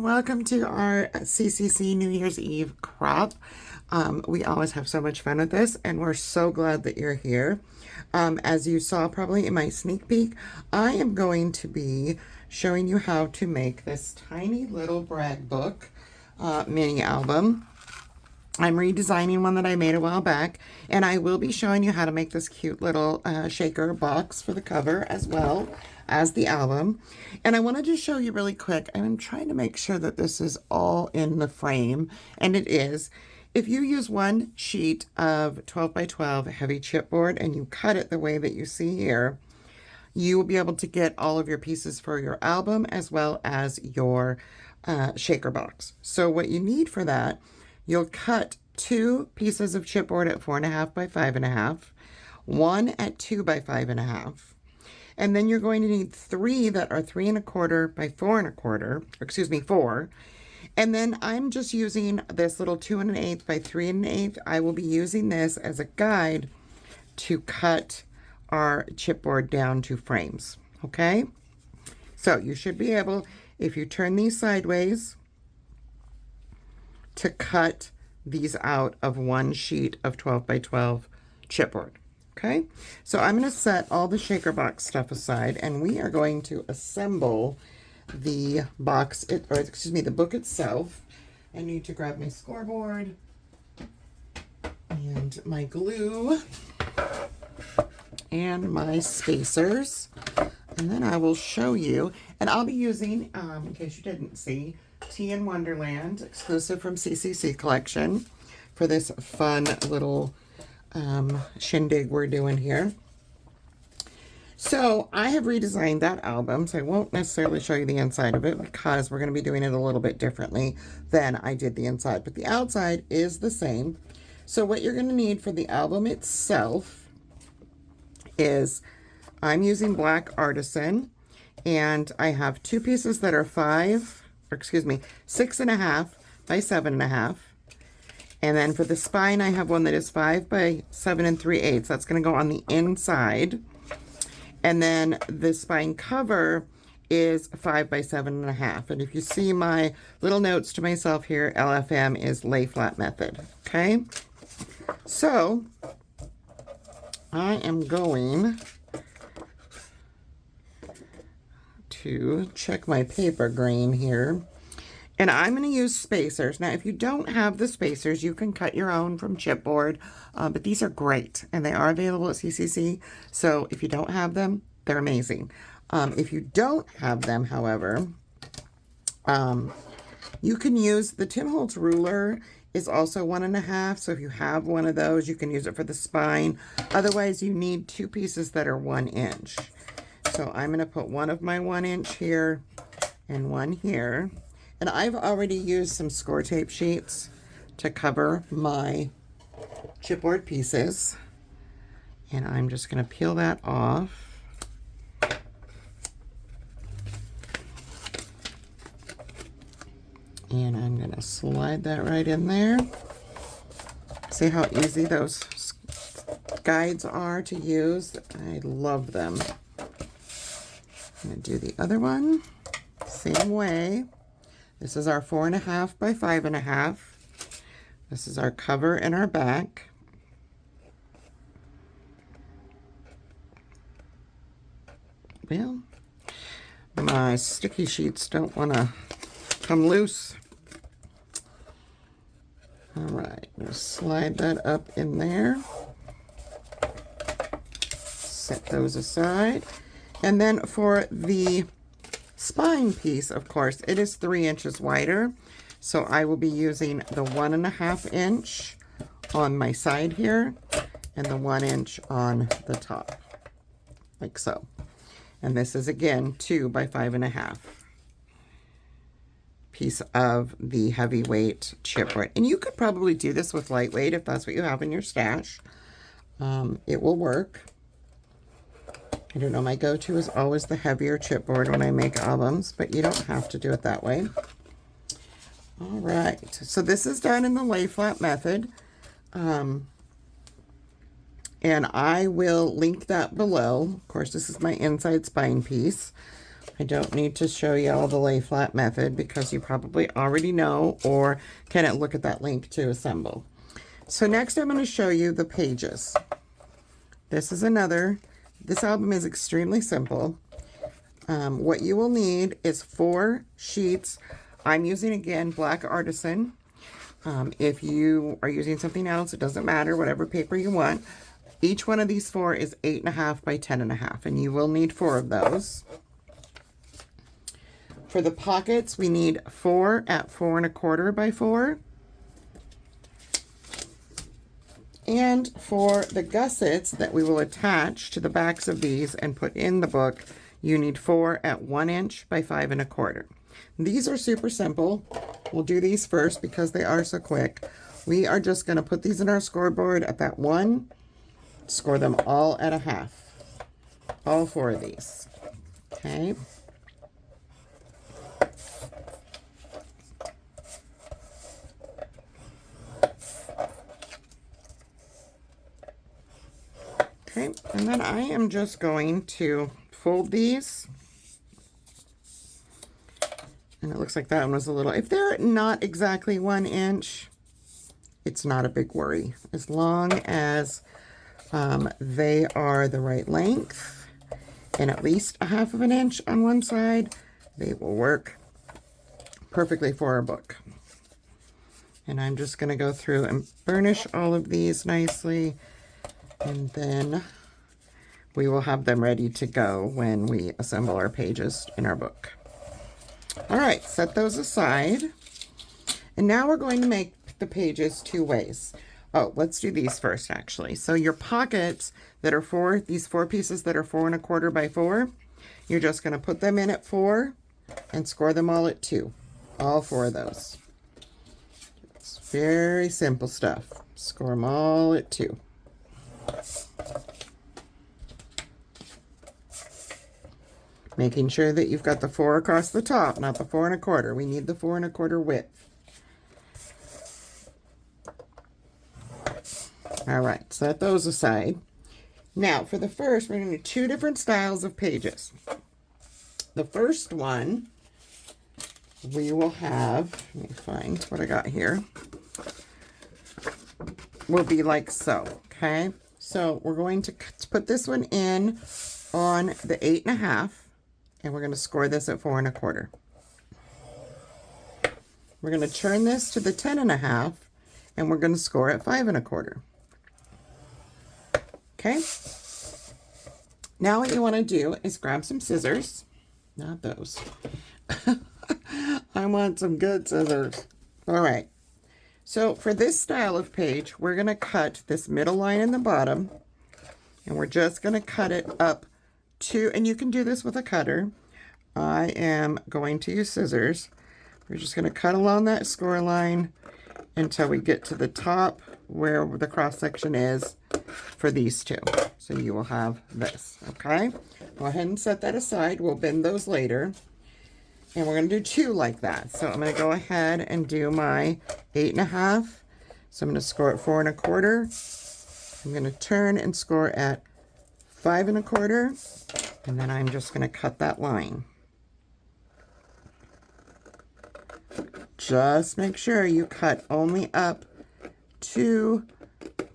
welcome to our CCC New Year's Eve crop. We always have so much fun with this, and we're so glad that you're here. As you saw probably in my sneak peek, I am going to be showing you how to make this tiny little brag book mini album. I'm redesigning one that I made a while back, and I will be showing you how to make this cute little shaker box for the cover as well as the album. And I wanted to show you really quick, I'm trying to make sure that this is all in the frame, and it is. If you use one sheet of 12 by 12 heavy chipboard and you cut it the way that you see here, you will be able to get all of your pieces for your album as well as your shaker box. So what you need for that, you'll cut 2 pieces of chipboard at 4.5 by 5.5, one at 2 by 5.5, and then you're going to need 3 that are 3.25 by 4.25, excuse me, 4. And then I'm just using this little 2 1/8 by 3 1/8. I will be using this as a guide to cut our chipboard down to frames. Okay? So you should be able, if you turn these sideways, to cut these out of one sheet of 12 by 12 chipboard. Okay, so I'm going to set all the shaker box stuff aside, and we are going to assemble the box, the book itself. I need to grab my scoreboard and my glue and my spacers, and then I will show you, and I'll be using, in case you didn't see, Tea in Wonderland, exclusive from CCC collection, for this fun little shindig we're doing here. So I have redesigned that album, so I won't necessarily show you the inside of it because we're going to be doing it a little bit differently than I did the inside, but the outside is the same. So what you're going to need for the album itself is, I'm using Black Artisan, and I have 2 pieces that are 6.5 by 7.5. And then for the spine, I have one that is 5 by 7 3/8. That's going to go on the inside. And then the spine cover is 5 by 7.5. And if you see my little notes to myself here, LFM is lay flat method. Okay. So I am going to check my paper grain here. And I'm going to use spacers. Now, if you don't have the spacers, you can cut your own from chipboard, but these are great, and they are available at CCC. So if you don't have them, they're amazing. If you don't have them, however, you can use the Tim Holtz ruler is also 1.5. So if you have one of those, you can use it for the spine. Otherwise, you need 2 pieces that are 1 inch. So I'm going to put one of my 1 inch here and one here. And I've already used some score tape sheets to cover my chipboard pieces. And I'm just going to peel that off. And I'm going to slide that right in there. See how easy those guides are to use? I love them. I'm going to do the other one. Same way. This is our 4.5 by 5.5. This is our cover and our back. Well, my sticky sheets don't want to come loose. All right, just slide that up in there. Set those aside. And then for the spine piece, of course, it is 3 inches wider, so I will be using the 1.5 inch on my side here and the 1 inch on the top, like so. And this is again 2 by 5.5 piece of the heavyweight chipboard. And you could probably do this with lightweight if that's what you have in your stash. It will work. I don't know, my go-to is always the heavier chipboard when I make albums, but you don't have to do it that way. All right, so this is done in the lay flat method. And I will link that below. Of course, this is my inside spine piece. I don't need to show you all the lay flat method because you probably already know or can look at that link to assemble. So next I'm going to show you the pages. This album is extremely simple. What you will need is 4 sheets. I'm using, again, Black Artisan. If you are using something else, it doesn't matter, whatever paper you want. Each one of these 4 is 8.5 by 10.5, and you will need 4 of those. For the pockets, we need 4 at 4 1/4 by 4. And for the gussets that we will attach to the backs of these and put in the book, you need 4 at 1 inch by 5 1/4. These are super simple. We'll do these first because they are so quick. We are just going to put these in our scoreboard at that 1, score them all at 1/2. All 4 of these. Okay. Okay, and then I am just going to fold these. And it looks like that one was a little, if they're not exactly 1 inch, it's not a big worry. As long as they are the right length and at least 1/2 of an inch on one side, they will work perfectly for our book. And I'm just going to go through and burnish all of these nicely. And then we will have them ready to go when we assemble our pages in our book. All right, set those aside. And now we're going to make the pages 2 ways. Oh, let's do these first, actually. So your pockets that are these 4 pieces that are 4 1/4 by 4, you're just going to put them in at 4 and score them all at 2. All 4 of those. It's very simple stuff. Score them all at 2. Making sure that you've got the 4 across the top, not the 4 1/4. We need the 4 1/4 width. All right, set those aside. Now, for the first, we're going to do 2 different styles of pages. The first one, we will have, let me find what I got here, will be like so, okay? So we're going to put this one in on the 8.5, and we're going to score this at 4 1/4. We're going to turn this to the 10.5, and we're going to score at 5 1/4. Okay. Now what you want to do is grab some scissors, not those. I want some good scissors. All right. So for this style of page, we're going to cut this middle line in the bottom, and we're just going to cut it up to, and you can do this with a cutter. I am going to use scissors. We're just going to cut along that score line until we get to the top where the cross section is for these 2. So you will have this, okay? Go ahead and set that aside. We'll bend those later. And we're going to do 2 like that. So I'm going to go ahead and do my 8.5. So I'm going to score at 4 1/4. I'm going to turn and score at 5 1/4. And then I'm just going to cut that line. Just make sure you cut only up to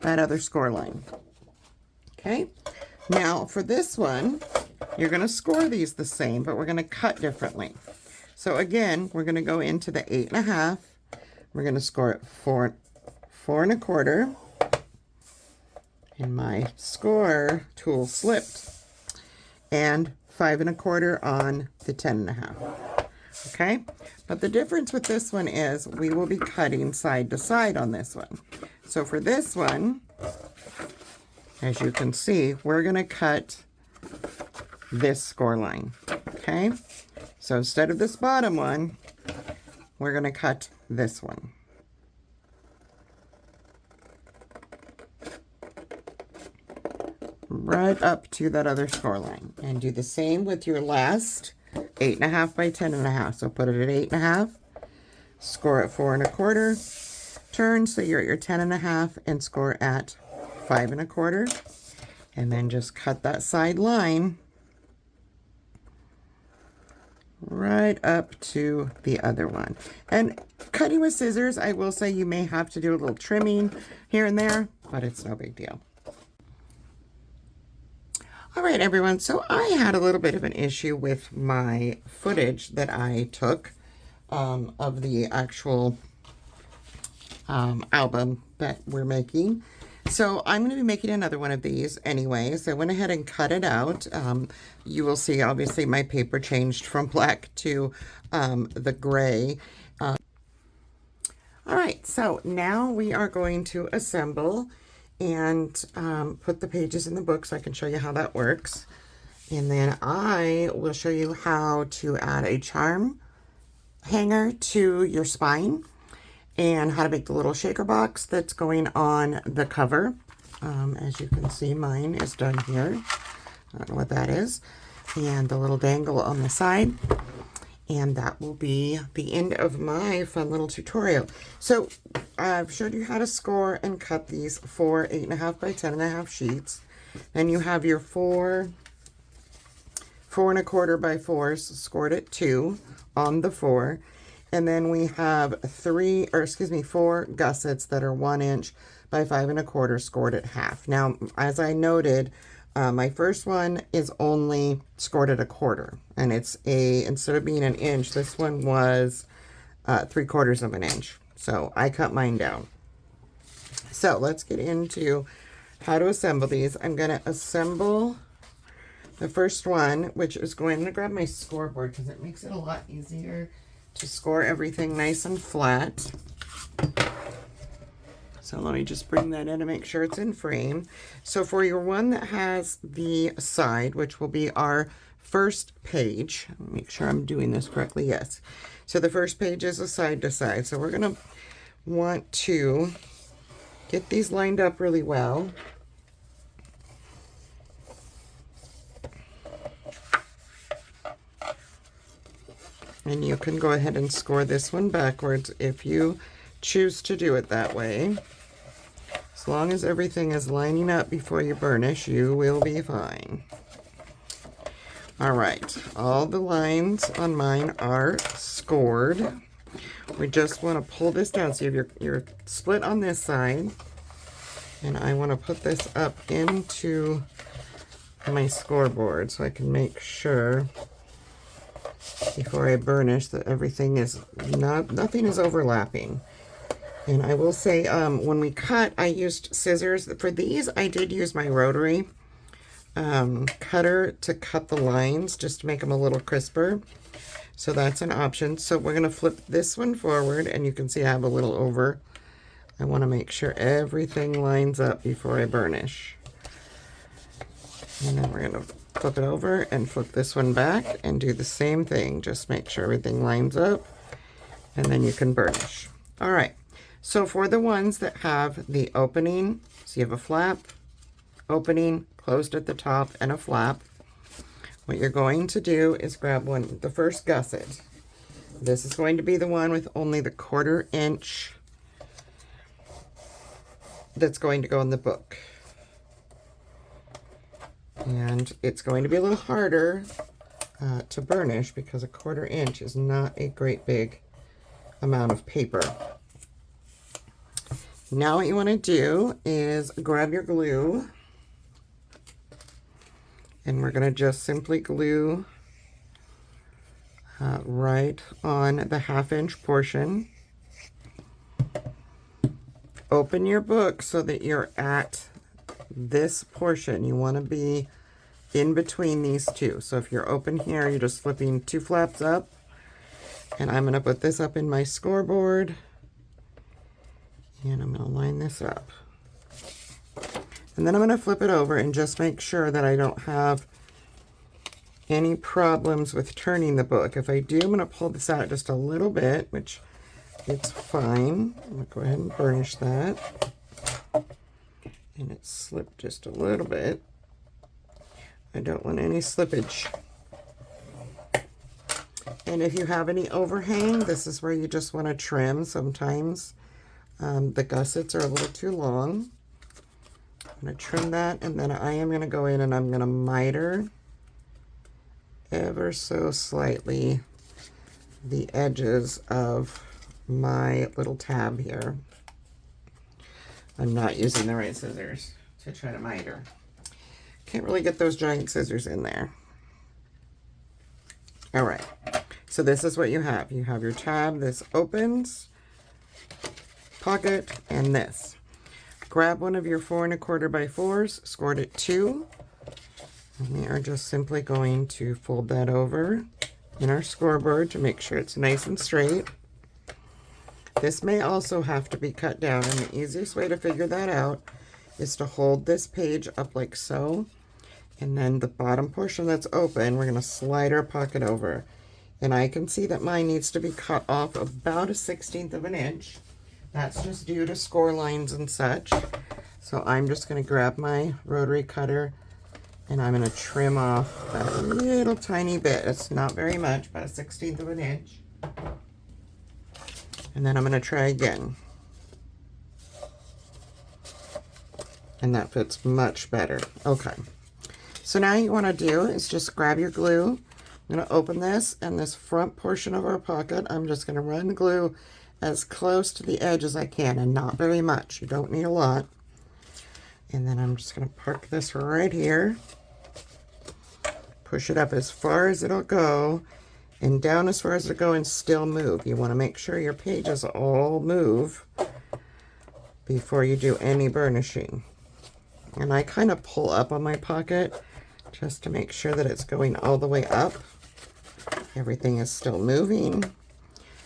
that other score line. Okay, now for this one, you're going to score these the same, but we're going to cut differently. So again, we're going to go into the 8.5. We're going to score at 4 1/4. And my score tool slipped. And 5 1/4 on the 10.5. Okay, but the difference with this one is we will be cutting side to side on this one. So for this one, as you can see, we're going to cut this score line. Okay, so instead of this bottom one, we're going to cut this one. Right up to that other score line. And do the same with your last 8.5 by 10.5. So put it at 8.5, score at 4 1/4, turn so you're at your 10.5 and score at 5 1/4, and then just cut that side line right up to the other one. And cutting with scissors, I will say you may have to do a little trimming here and there, but it's no big deal. All right, everyone, so I had a little bit of an issue with my footage that I took of the actual album that we're making. So I'm going to be making another one of these anyway. So I went ahead and cut it out. You will see, obviously, my paper changed from black to the gray. All right, so now we are going to assemble and put the pages in the book so I can show you how that works. And then I will show you how to add a charm hanger to your spine and how to make the little shaker box that's going on the cover. As you can see, mine is done here. I don't know what that is. And the little dangle on the side. And that will be the end of my fun little tutorial. So I've showed you how to score and cut these 4 8.5 by 10.5 sheets. Then you have your 4 4.25 by 4s scored at 2 on the 4. And then we have 4 gussets that are 1 inch by 5.25 scored at half. Now, as I noted, my first one is only scored at 1/4, and instead of being an inch, this one was 3/4 of an inch. So I cut mine down. So let's get into how to assemble these. I'm going to assemble the first one, which is going to grab my scoreboard because it makes it a lot easier to score everything nice and flat. So let me just bring that in to make sure it's in frame. So for your one that has the side, which will be our first page, make sure I'm doing this correctly, yes. So the first page is a side to side. So we're gonna want to get these lined up really well. And you can go ahead and score this one backwards if you choose to do it that way. As long as everything is lining up before you burnish, you will be fine. All right, all the lines on mine are scored. We just want to pull this down. So you have your split on this side, and I want to put this up into my scoreboard so I can make sure before I burnish that everything is nothing is overlapping. And I will say, when we cut, I used scissors. For these, I did use my rotary cutter to cut the lines, just to make them a little crisper. So that's an option. So we're going to flip this one forward, and you can see I have a little over. I want to make sure everything lines up before I burnish. And then we're going to flip it over and flip this one back and do the same thing. Just make sure everything lines up, and then you can burnish. All right. So for the ones that have the opening, so you have a flap, opening, closed at the top, and a flap, what you're going to do is grab the first gusset. This is going to be the one with only the 1/4 inch that's going to go in the book. And it's going to be a little harder to burnish because a 1/4 inch is not a great big amount of paper. Now what you want to do is grab your glue, and we're going to just simply glue right on the 1/2 inch portion. Open your book so that you're at this portion. You want to be in between these two. So if you're open here, you're just flipping 2 flaps up, and I'm going to put this up in my scoreboard. And I'm going to line this up. And then I'm going to flip it over and just make sure that I don't have any problems with turning the book. If I do, I'm going to pull this out just a little bit, which it's fine. I'm going to go ahead and burnish that. And it slipped just a little bit. I don't want any slippage. And if you have any overhang, this is where you just want to trim. Sometimes the gussets are a little too long. I'm going to trim that, and then I am going to go in and I'm going to miter ever so slightly the edges of my little tab here. I'm not using the right scissors to try to miter. Can't really get those giant scissors in there. All right, so this is what you have. You have your tab, this opens, pocket, and this. Grab one of your 4 1/4 by 4s, scored it 2, and we are just simply going to fold that over in our scoreboard to make sure it's nice and straight. This may also have to be cut down, and the easiest way to figure that out is to hold this page up like so, and then the bottom portion that's open, we're going to slide our pocket over. And I can see that mine needs to be cut off about 1/16 of an inch. That's just due to score lines and such. So I'm just going to grab my rotary cutter and I'm going to trim off that little tiny bit. It's not very much, about 1/16 of an inch. And then I'm going to try again. And that fits much better. Okay. So now you want to do is just grab your glue. I'm going to open this, and this front portion of our pocket, I'm just going to run glue as close to the edge as I can, and not very much. You don't need a lot. And then I'm just going to park this right here. Push it up as far as it'll go, and down as far as it'll go, and still move. You want to make sure your pages all move before you do any burnishing. And I kind of pull up on my pocket just to make sure that it's going all the way up. Everything is still moving.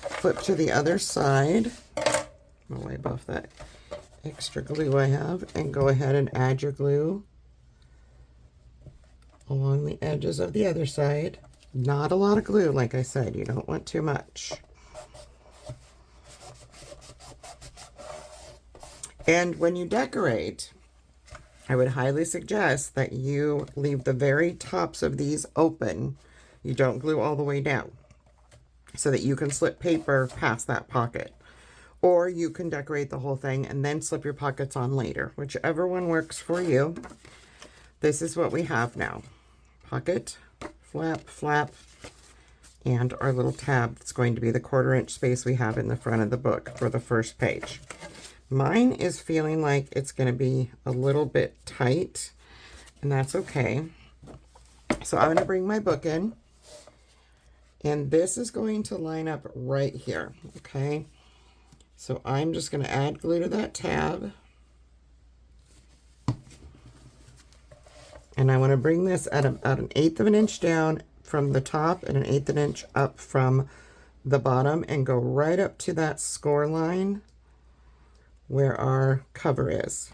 Flip to the other side. I'll wipe off that extra glue I have, and go ahead and add your glue along the edges of the other side. Not a lot of glue, like I said. You don't want too much. And when you decorate, I would highly suggest that you leave the very tops of these open. You don't glue all the way down, so that you can slip paper past that pocket. Or you can decorate the whole thing and then slip your pockets on later. Whichever one works for you. This is what we have now. Pocket, flap, flap, and our little tab that's going to be the 1/4 inch space we have in the front of the book for the first page. Mine is feeling like it's going to be a little bit tight, and that's okay. So I'm going to bring my book in, and this is going to line up right here, okay? So I'm just going to add glue to that tab, and I want to bring this at about 1/8 of an inch down from the top and 1/8 of an inch up from the bottom, and go right up to that score line where our cover is.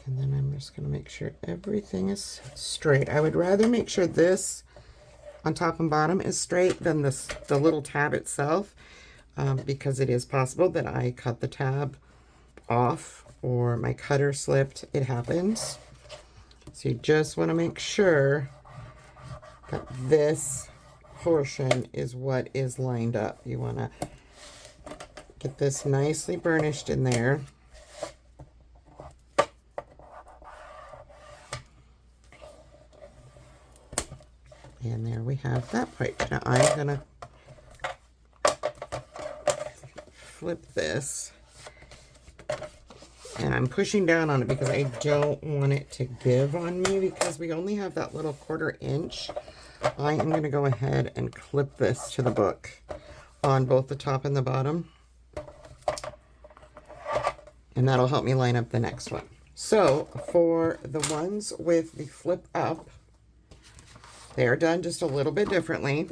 And then I'm just going to make sure everything is straight. I would rather make sure this on top and bottom is straight than the little tab itself, because it is possible that I cut the tab off or my cutter slipped. It happens. So you just want to make sure that this portion is what is lined up. You want to get this nicely burnished in there. And there we have that page. Now I'm going to flip this. And I'm pushing down on it because I don't want it to give on me, because we only have that little 1/4 inch. I am going to go ahead and clip this to the book on both the top and the bottom. And that'll help me line up the next one. So for the ones with the flip up, they are done just a little bit differently.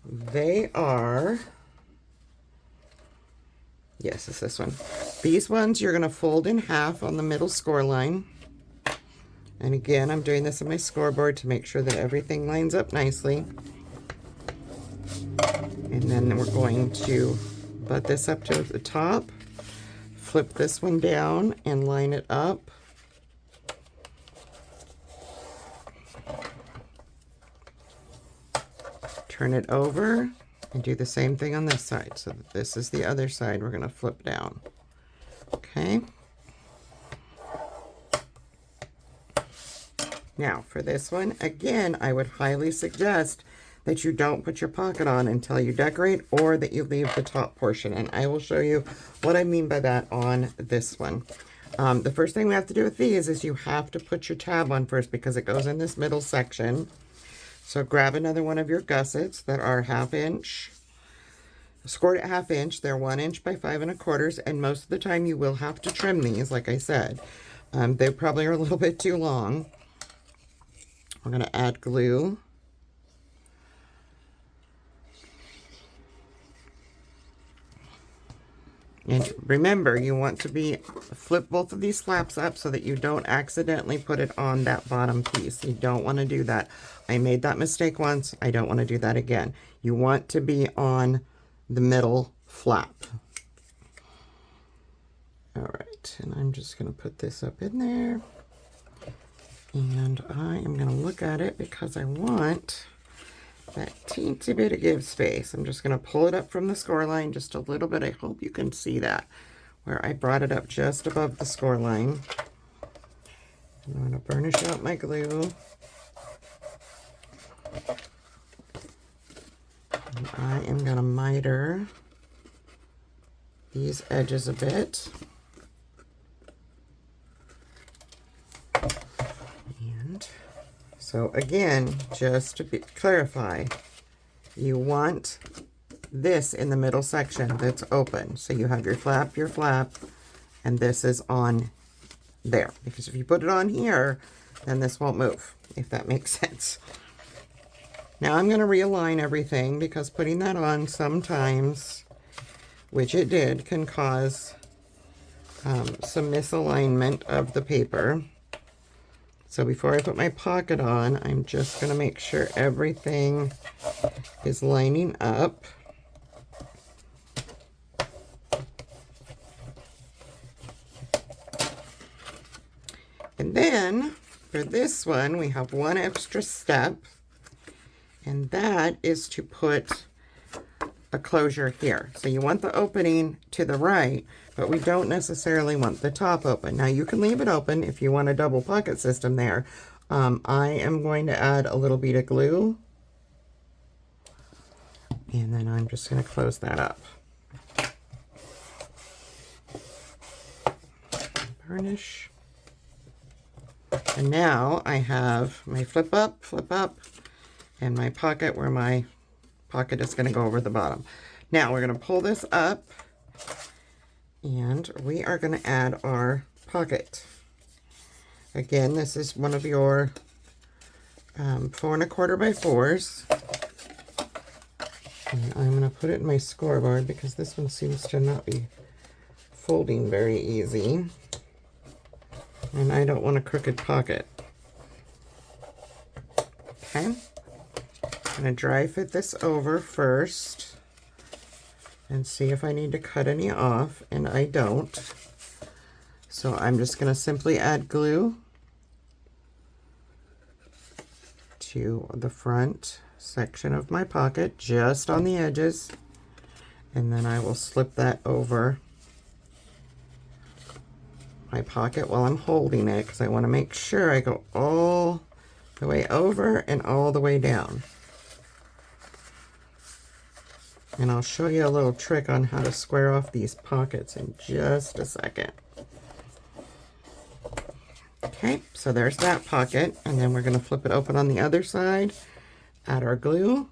They are, yes, it's this one. These ones you're going to fold in half on the middle score line. And again, I'm doing this on my scoreboard to make sure that everything lines up nicely. And then we're going to butt this up to the top, flip this one down and line it up. Turn it over and do the same thing on this side. So that this is the other side we're going to flip down. Okay. Now for this one, again, I would highly suggest that you don't put your pocket on until you decorate, or that you leave the top portion. And I will show you what I mean by that on this one. The first thing we have to do with these is you have to put your tab on first because it goes in this middle section. So grab another one of your gussets that are 1/2 inch. Scored at 1/2 inch. They're 1 inch by 5 1/4, and most of the time you will have to trim these, like I said. They probably are a little bit too long. We're going to add glue. And remember, you want to flip both of these flaps up so that you don't accidentally put it on that bottom piece. You don't want to do that. I made that mistake once. I don't want to do that again. You want to be on the middle flap. All right, and I'm just going to put this up in there. And I am going to look at it because I want that teensy bit of give space. I'm just going to pull it up from the score line just a little bit. I hope you can see that, where I brought it up just above the score line. I'm going to burnish out my glue. And I am going to miter these edges a bit. So again, just to clarify, you want this in the middle section that's open. So you have your flap, and this is on there. Because if you put it on here, then this won't move, if that makes sense. Now I'm going to realign everything because putting that on sometimes, which it did, can cause some misalignment of the paper. So before I put my pocket on, I'm just going to make sure everything is lining up. And then for this one, we have one extra step, and that is to put a closure here. So you want the opening to the right, but we don't necessarily want the top open. Now you can leave it open if you want a double pocket system there. I am going to add a little bit of glue, and then I'm just going to close that up. Burnish. And now I have my flip up, and my pocket where my pocket is going to go over the bottom. Now we're going to pull this up, and we are going to add our pocket. Again, this is one of your 4 1/4 by 4s. And I'm going to put it in my scoreboard because this one seems to not be folding very easy. And I don't want a crooked pocket. Okay. I'm going to dry fit this over first and see if I need to cut any off, and I don't. So I'm just going to simply add glue to the front section of my pocket, just on the edges, and then I will slip that over my pocket while I'm holding it, because I want to make sure I go all the way over and all the way down. And I'll show you a little trick on how to square off these pockets in just a second. Okay, so there's that pocket, and then we're going to flip it open on the other side, add our glue.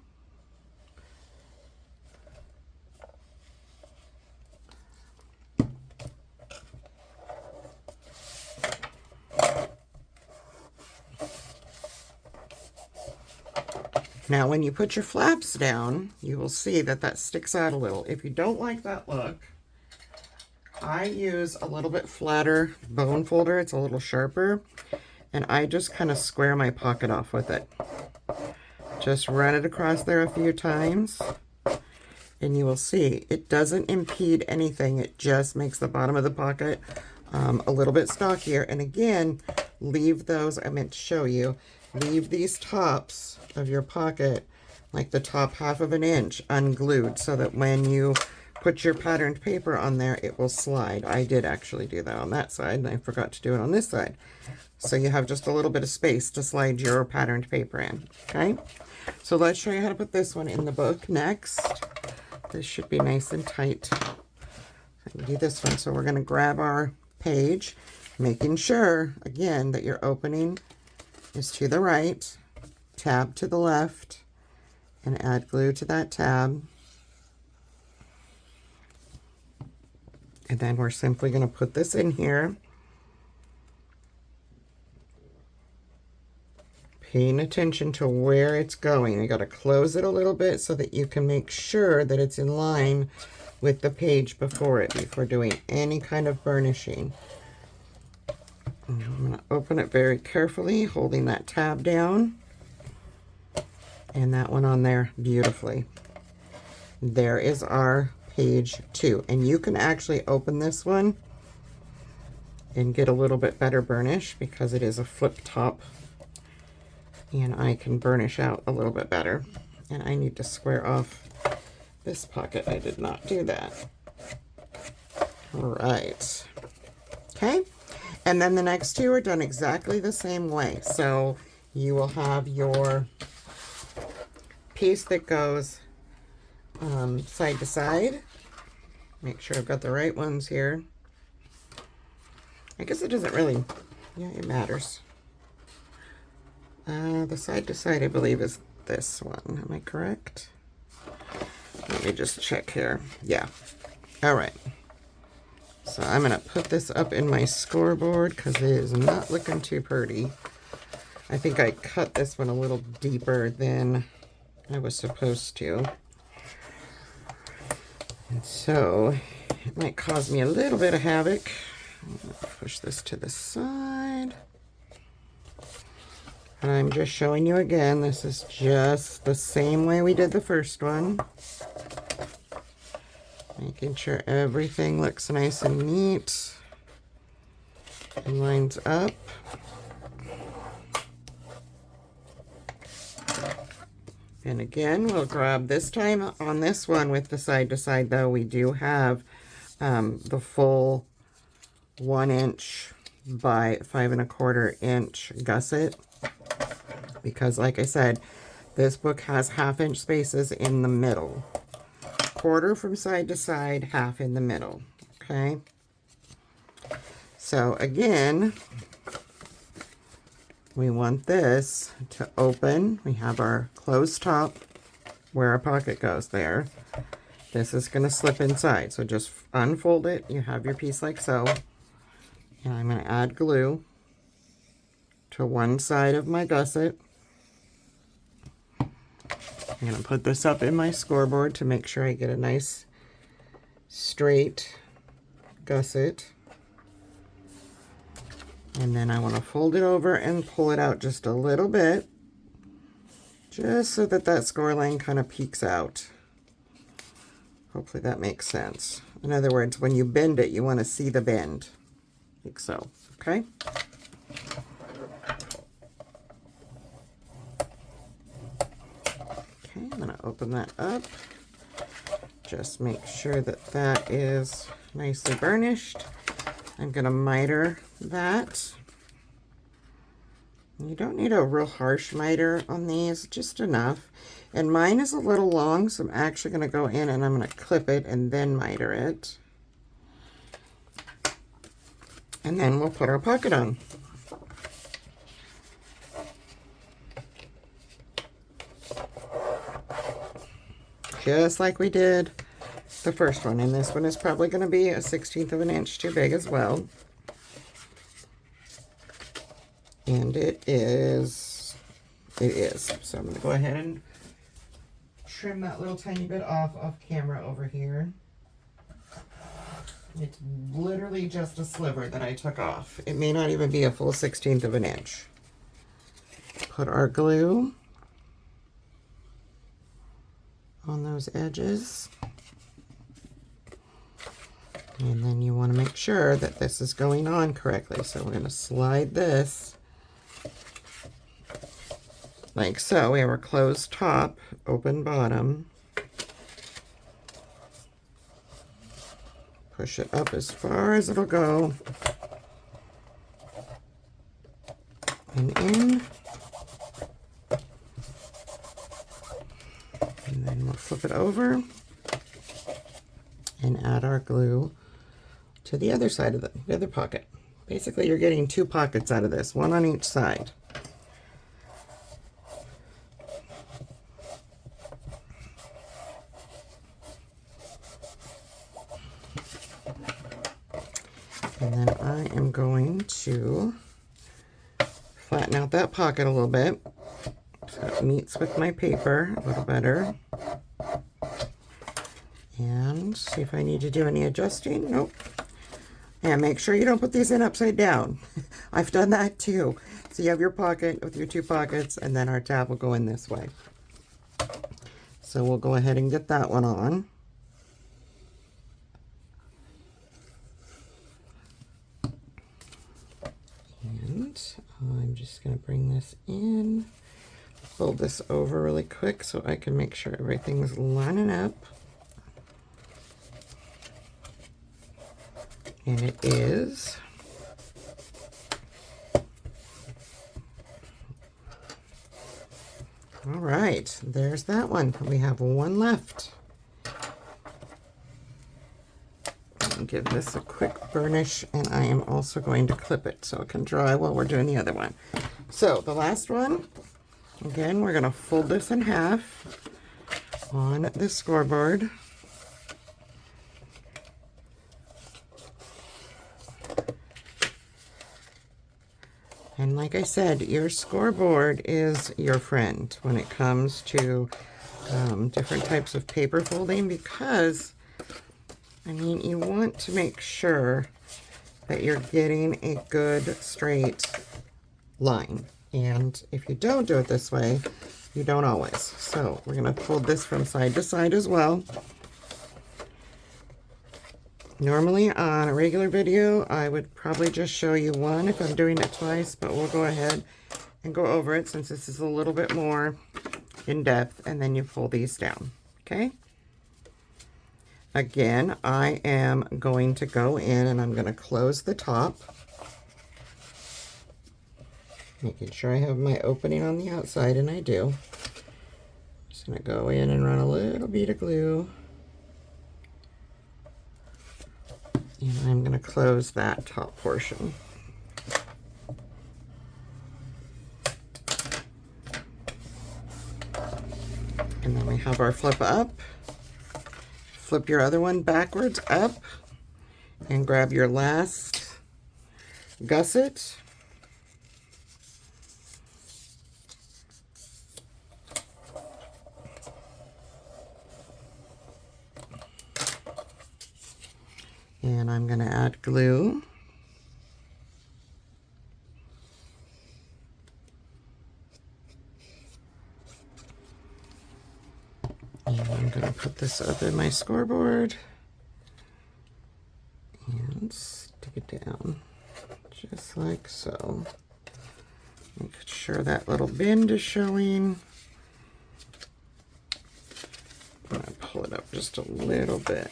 Now, when you put your flaps down, you will see that that sticks out a little. If you don't like that look, I use a little bit flatter bone folder. It's a little sharper, and I just kind of square my pocket off with it. Just run it across there a few times, and you will see it doesn't impede anything. It just makes the bottom of the pocket a little bit stockier. And again, leave those, I meant to show you, leave these tops of your pocket, like the top 1/2 inch, unglued, so that when you put your patterned paper on there, it will slide. I did actually do that on that side, and I forgot to do it on this side. So you have just a little bit of space to slide your patterned paper in, okay? So let's show you how to put this one in the book next. This should be nice and tight. We do this one. So we're going to grab our page, making sure, again, that your opening is to the right, tab to the left, and add glue to that tab. And then we're simply going to put this in here, paying attention to where it's going. You got to close it a little bit so that you can make sure that it's in line with the page before it, before doing any kind of burnishing. And I'm going to open it very carefully, holding that tab down, and that one on there beautifully. There is our page 2, and you can actually open this one and get a little bit better burnish because it is a flip top, and I can burnish out a little bit better. And I need to square off this pocket. I did not do that. All right. Okay, and then the next two are done exactly the same way. So you will have your piece that goes side to side. Make sure I've got the right ones here. I guess it doesn't really, yeah, it matters. The side to side, I believe, is this one. Am I correct? Let me just check here. Yeah. All right. So I'm going to put this up in my scoreboard because it is not looking too pretty. I think I cut this one a little deeper than I was supposed to. And so it might cause me a little bit of havoc. I'm going to push this to the side. And I'm just showing you again, this is just the same way we did the first one. Making sure everything looks nice and neat and lines up. And again, we'll grab this time on this one with the side to side, though we do have the full 1 inch by 5 1/4 inch gusset, because like I said, this book has 1/2 inch spaces in the middle. 1/4 from side to side, 1/2 in the middle. Okay. So again, we want this to open. We have our closed top where our pocket goes there. This is going to slip inside. So just unfold it. You have your piece like so. And I'm going to add glue to one side of my gusset. I'm going to put this up in my scoreboard to make sure I get a nice straight gusset. And then I want to fold it over and pull it out just a little bit, just so that that score line kind of peeks out. Hopefully that makes sense. In other words, when you bend it, you want to see the bend, like so, okay? Okay, I'm going to open that up. Just make sure that that is nicely burnished. I'm going to miter that. You don't need a real harsh miter on these, just enough. And mine is a little long, so I'm actually going to go in and I'm going to clip it and then miter it. And then we'll put our pocket on. Just like we did the first one, and this one is probably going to be a 1/16 of an inch too big as well. And it is. So I'm going to go ahead and trim that little tiny bit off camera over here. It's literally just a sliver that I took off. It may not even be a full 1/16 of an inch. Put our glue on those edges. And then you want to make sure that this is going on correctly. So we're going to slide this like so. We have our closed top, open bottom. Push it up as far as it'll go. And in. flip it over and add our glue to the other side of the other pocket. Basically, you're getting 2 pockets out of this, 1 on each side. And then I am going to flatten out that pocket a little bit so it meets with my paper a little better. And see if I need to do any adjusting. Nope. And make sure you don't put these in upside down. I've done that too. So you have your pocket with your 2 pockets, and then our tab will go in this way. So we'll go ahead and get that one on. And I'm just going to bring this in, fold this over really quick so I can make sure everything's lining up. And it is. All right, there's that one. We have one left. I'll give this a quick burnish, and I am also going to clip it so it can dry while we're doing the other one. So the last one, again, we're going to fold this in half on the scoreboard. And like I said, your scoreboard is your friend when it comes to different types of paper folding, because, I mean, you want to make sure that you're getting a good straight line. And if you don't do it this way, you don't always. So we're going to fold this from side to side as well. Normally on a regular video, I would probably just show you one if I'm doing it twice, but we'll go ahead and go over it since this is a little bit more in depth, and then you fold these down, okay? Again, I am going to go in and I'm going to close the top, making sure I have my opening on the outside, and I do. Just going to go in and run a little bead of glue. And I'm going to close that top portion. And then we have our flip up. Flip your other one backwards up and grab your last gusset. And I'm going to add glue. And I'm going to put this up in my scoreboard and stick it down just like so. Make sure that little bend is showing. I'm going to pull it up just a little bit.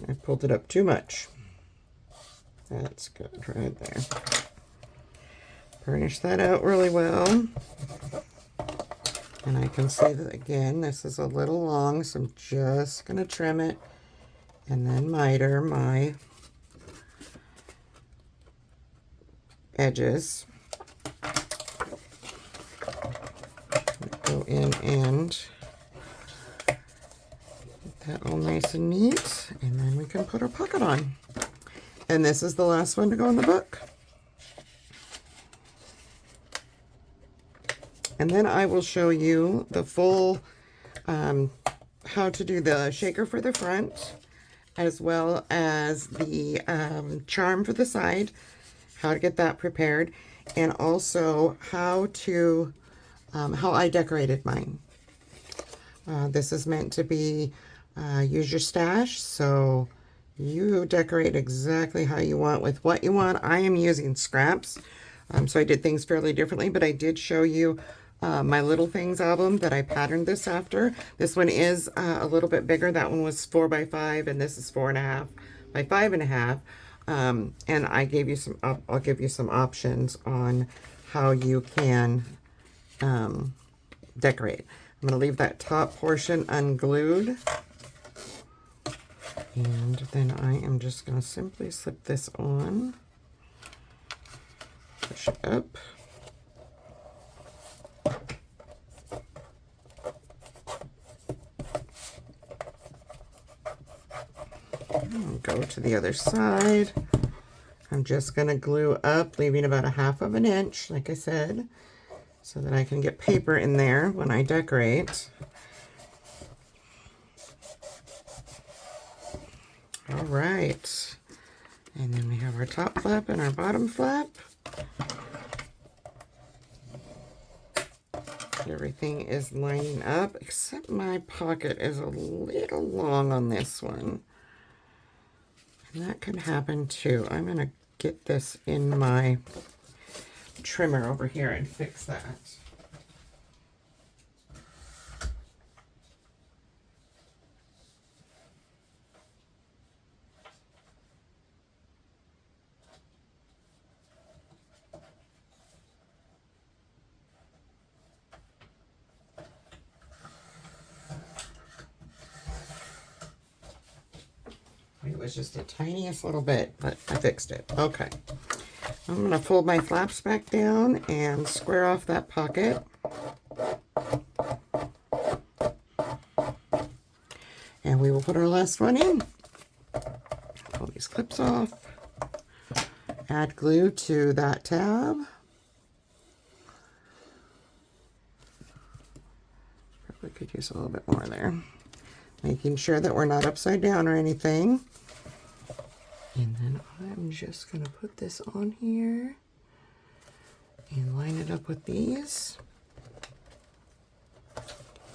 I pulled it up too much. That's good right there. Burnish that out really well. And I can see that, again, this is a little long, so I'm just going to trim it and then miter my edges. Go in and that all nice and neat, and then we can put our pocket on. And this is the last one to go in the book. And then I will show you the full how to do the shaker for the front, as well as the charm for the side, how to get that prepared, and also how to how I decorated mine. This is meant to be use your stash, so you decorate exactly how you want with what you want. I am using scraps, so I did things fairly differently, but I did show you my Little Things album that I patterned this after. This one is a little bit bigger. That one was 4 by 5, and this is 4.5 by 5.5. And I gave you some. I'll give you some options on how you can decorate. I'm going to leave that top portion unglued. And then I am just going to simply slip this on. Push it up. And go to the other side. I'm just going to glue up, leaving about 1/2 inch, like I said, so that I can get paper in there when I decorate. All right. And then we have our top flap and our bottom flap. Everything is lining up, except my pocket is a little long on this one. And that can happen too. I'm going to get this in my trimmer over here and fix that. It was just the tiniest little bit, but I fixed it. Okay. I'm going to fold my flaps back down and square off that pocket. And we will put our last one in. Pull these clips off. Add glue to that tab. Probably could use a little bit more there. Making sure that we're not upside down or anything. And then I'm just going to put this on here and line it up with these.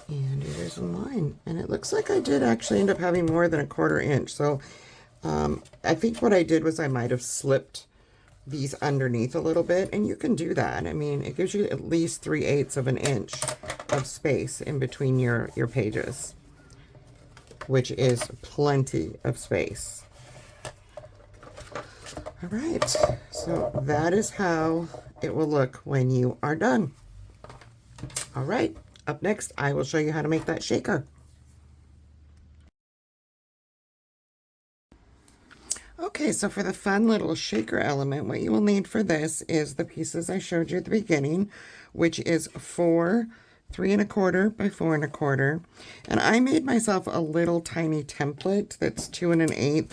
And it is in line. And it looks like I did actually end up having more than 1/4 inch. So I think what I did was I might have slipped these underneath a little bit. And you can do that. I mean, it gives you at least 3/8 of an inch of space in between your pages, which is plenty of space. All right, so that is how it will look when you are done. All right, up next, I will show you how to make that shaker. Okay, so for the fun little shaker element, what you will need for this is the pieces I showed you at the beginning, which is 4 3¼ by 4¼ and I made myself a little tiny template that's 2 1/8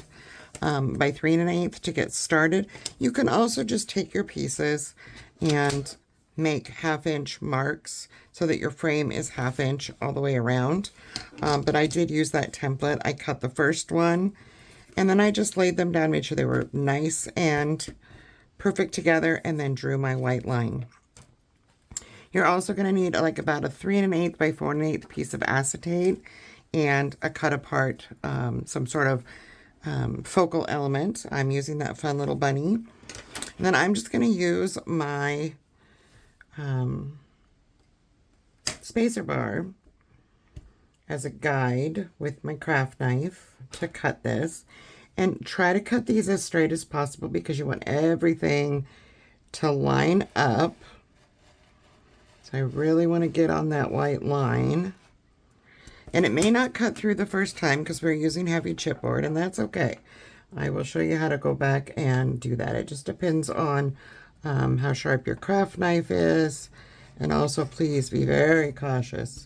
by 3 1/8 to get started. You can also just take your pieces and make 1/2 inch marks so that your frame is 1/2 inch all the way around. But I did use that template. I cut the first one and then I just laid them down, made sure they were nice and perfect together, and then drew my white line. You're also going to need like about a 3 1/8 by 4 1/8 piece of acetate and a cut apart, some sort of focal element. I'm using that fun little bunny. And then I'm just going to use my spacer bar as a guide with my craft knife to cut this. And try to cut these as straight as possible because you want everything to line up. So I really want to get on that white line. And it may not cut through the first time because we're using heavy chipboard, and that's okay. I will show you how to go back and do that. It just depends on how sharp your craft knife is. And also, please be very cautious.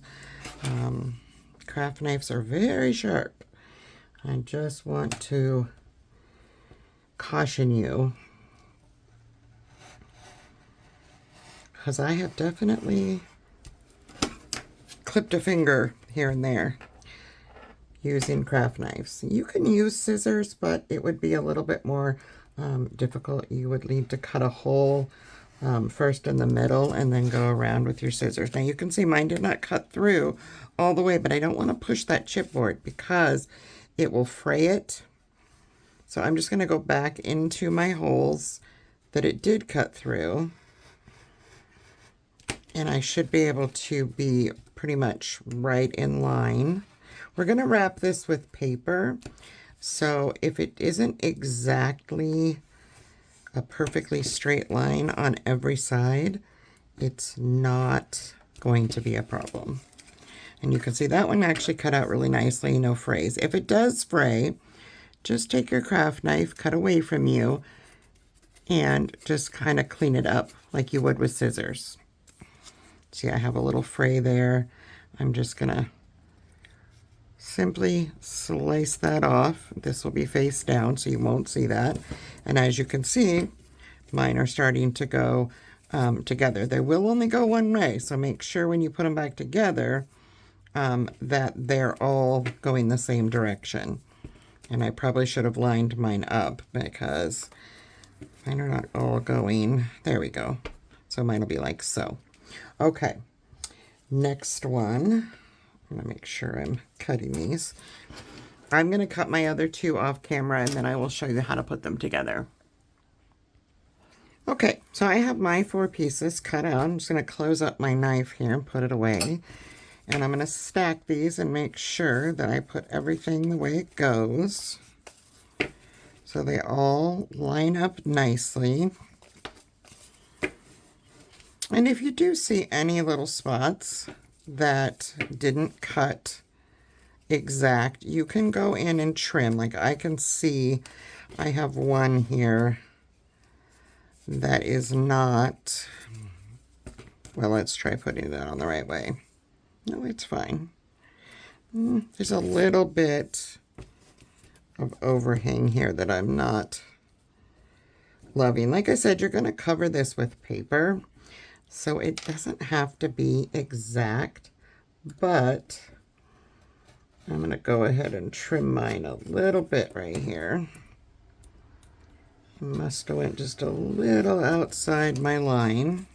Craft knives are very sharp. I just want to caution you, because I have definitely clipped a finger here and there using craft knives. You can use scissors, but it would be a little bit more difficult. You would need to cut a hole first in the middle and then go around with your scissors. Now you can see mine did not cut through all the way, but I don't want to push that chipboard because it will fray it. So I'm just going to go back into my holes that it did cut through. And I should be able to be pretty much right in line. We're going to wrap this with paper. So if it isn't exactly a perfectly straight line on every side, it's not going to be a problem. And you can see that one actually cut out really nicely, no frays. If it does fray, just take your craft knife, cut away from you, and just kind of clean it up like you would with scissors. See, I have a little fray there. I'm just gonna simply slice that off. This will be face down, so you won't see that. And as you can see, mine are starting to go together. They will only go one way, so make sure when you put them back together that they're all going the same direction. And I probably should have lined mine up because mine are not all going. There we go. So mine will be like so. Okay, next one. I'm gonna make sure I'm cutting these. I'm gonna cut my other two off camera and then I will show you how to put them together. Okay, so I have my 4 pieces cut out. I'm just gonna close up my knife here and put it away. And I'm gonna stack these and make sure that I put everything the way it goes, so they all line up nicely. And if you do see any little spots that didn't cut exact, you can go in and trim. Like I can see I have one here that is not, well, let's try putting that on the right way. No, it's fine. There's a little bit of overhang here that I'm not loving. Like I said, you're going to cover this with paper, so it doesn't have to be exact, but I'm going to go ahead and trim mine a little bit right here. I must have went just a little outside my line.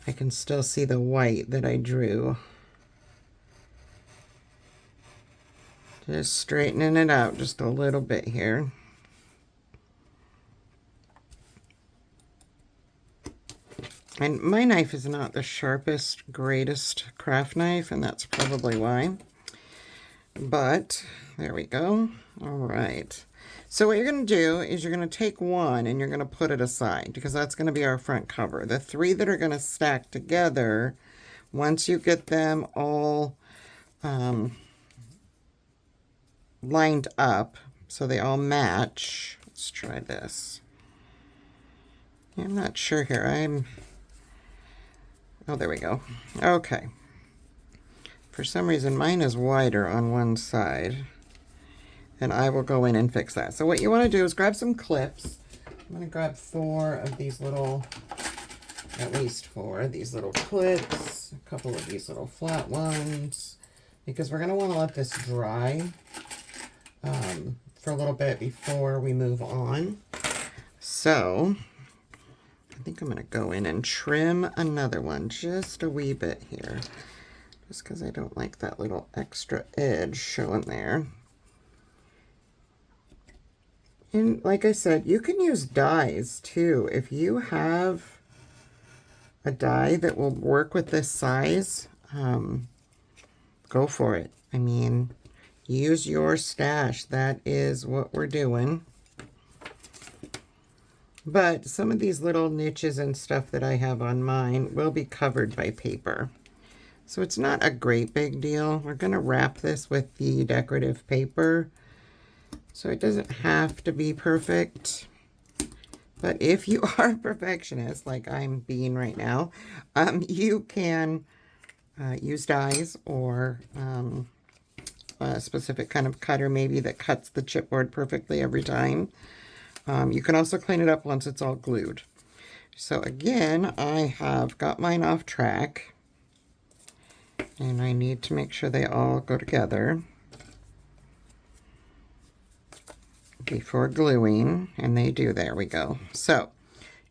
I can still see the white that I drew. Just straightening it out just a little bit here. And my knife is not the sharpest, greatest craft knife, and that's probably why. But there we go. All right. So what you're going to do is you're going to take one and you're going to put it aside, because that's going to be our front cover. The 3 that are going to stack together, once you get them all lined up so they all match. Let's try this. I'm not sure here. Oh, there we go. Okay. For some reason, mine is wider on one side. And I will go in and fix that. So what you want to do is grab some clips. I'm going to grab 4 of these little, at least 4 of these little clips, a couple of these little flat ones, because we're going to want to let this dry for a little bit before we move on. So I think I'm going to go in and trim another one just a wee bit here, just because I don't like that little extra edge showing there. And like I said, you can use dies too. If you have a die that will work with this size, go for it. I mean, use your stash. That is what we're doing. But some of these little niches and stuff that I have on mine will be covered by paper. So it's not a great big deal. We're going to wrap this with the decorative paper, so it doesn't have to be perfect. But if you are a perfectionist, like I'm being right now, you can use dies or a specific kind of cutter maybe that cuts the chipboard perfectly every time. You can also clean it up once it's all glued. So again, I have got mine off track, and I need to make sure they all go together before gluing, and they do. There we go. So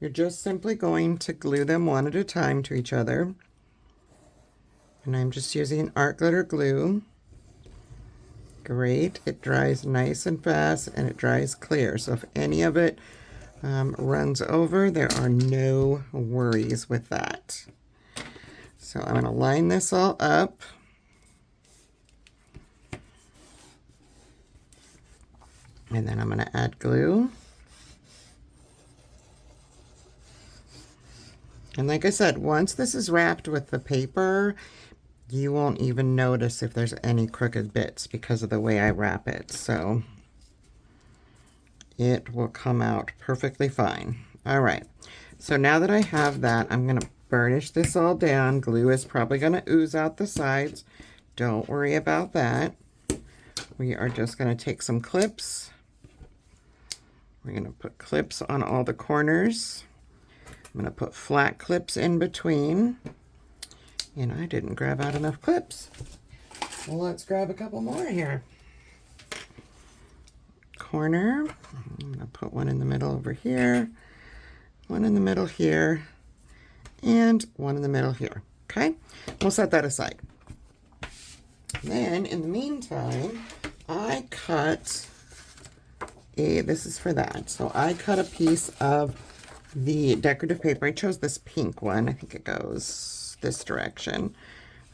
you're just simply going to glue them one at a time to each other, and I'm just using art glitter glue. Great, it dries nice and fast and it dries clear, so if any of it runs over, there are no worries with that. So I'm going to line this all up. And then I'm going to add glue. And like I said, once this is wrapped with the paper, you won't even notice if there's any crooked bits because of the way I wrap it. So it will come out perfectly fine. All right. So now that I have that, I'm going to burnish this all down. Glue is probably going to ooze out the sides. Don't worry about that. We are just going to take some clips. We're going to put clips on all the corners. I'm going to put flat clips in between. And I didn't grab out enough clips. Well, let's grab a couple more here. Corner. I'm going to put one in the middle over here. One in the middle here. And one in the middle here. Okay? We'll set that aside. Then, in the meantime, I cut this is for that. So I cut a piece of the decorative paper. I chose this pink one. I think it goes this direction.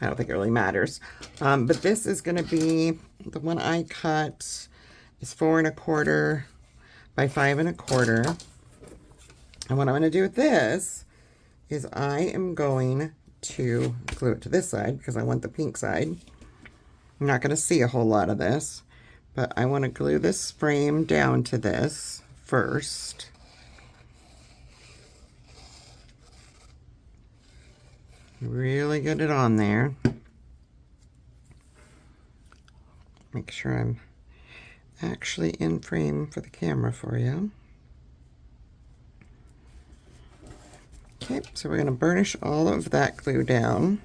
I don't think it really matters. But this is going to be, the one I cut is 4 1/4 by 5 1/4. And what I'm going to do with this is I am going to glue it to this side because I want the pink side. I'm not going to see a whole lot of this, but I want to glue this frame down to this first. Really get it on there. Make sure I'm actually in frame for the camera for you. Okay, so we're going to burnish all of that glue down.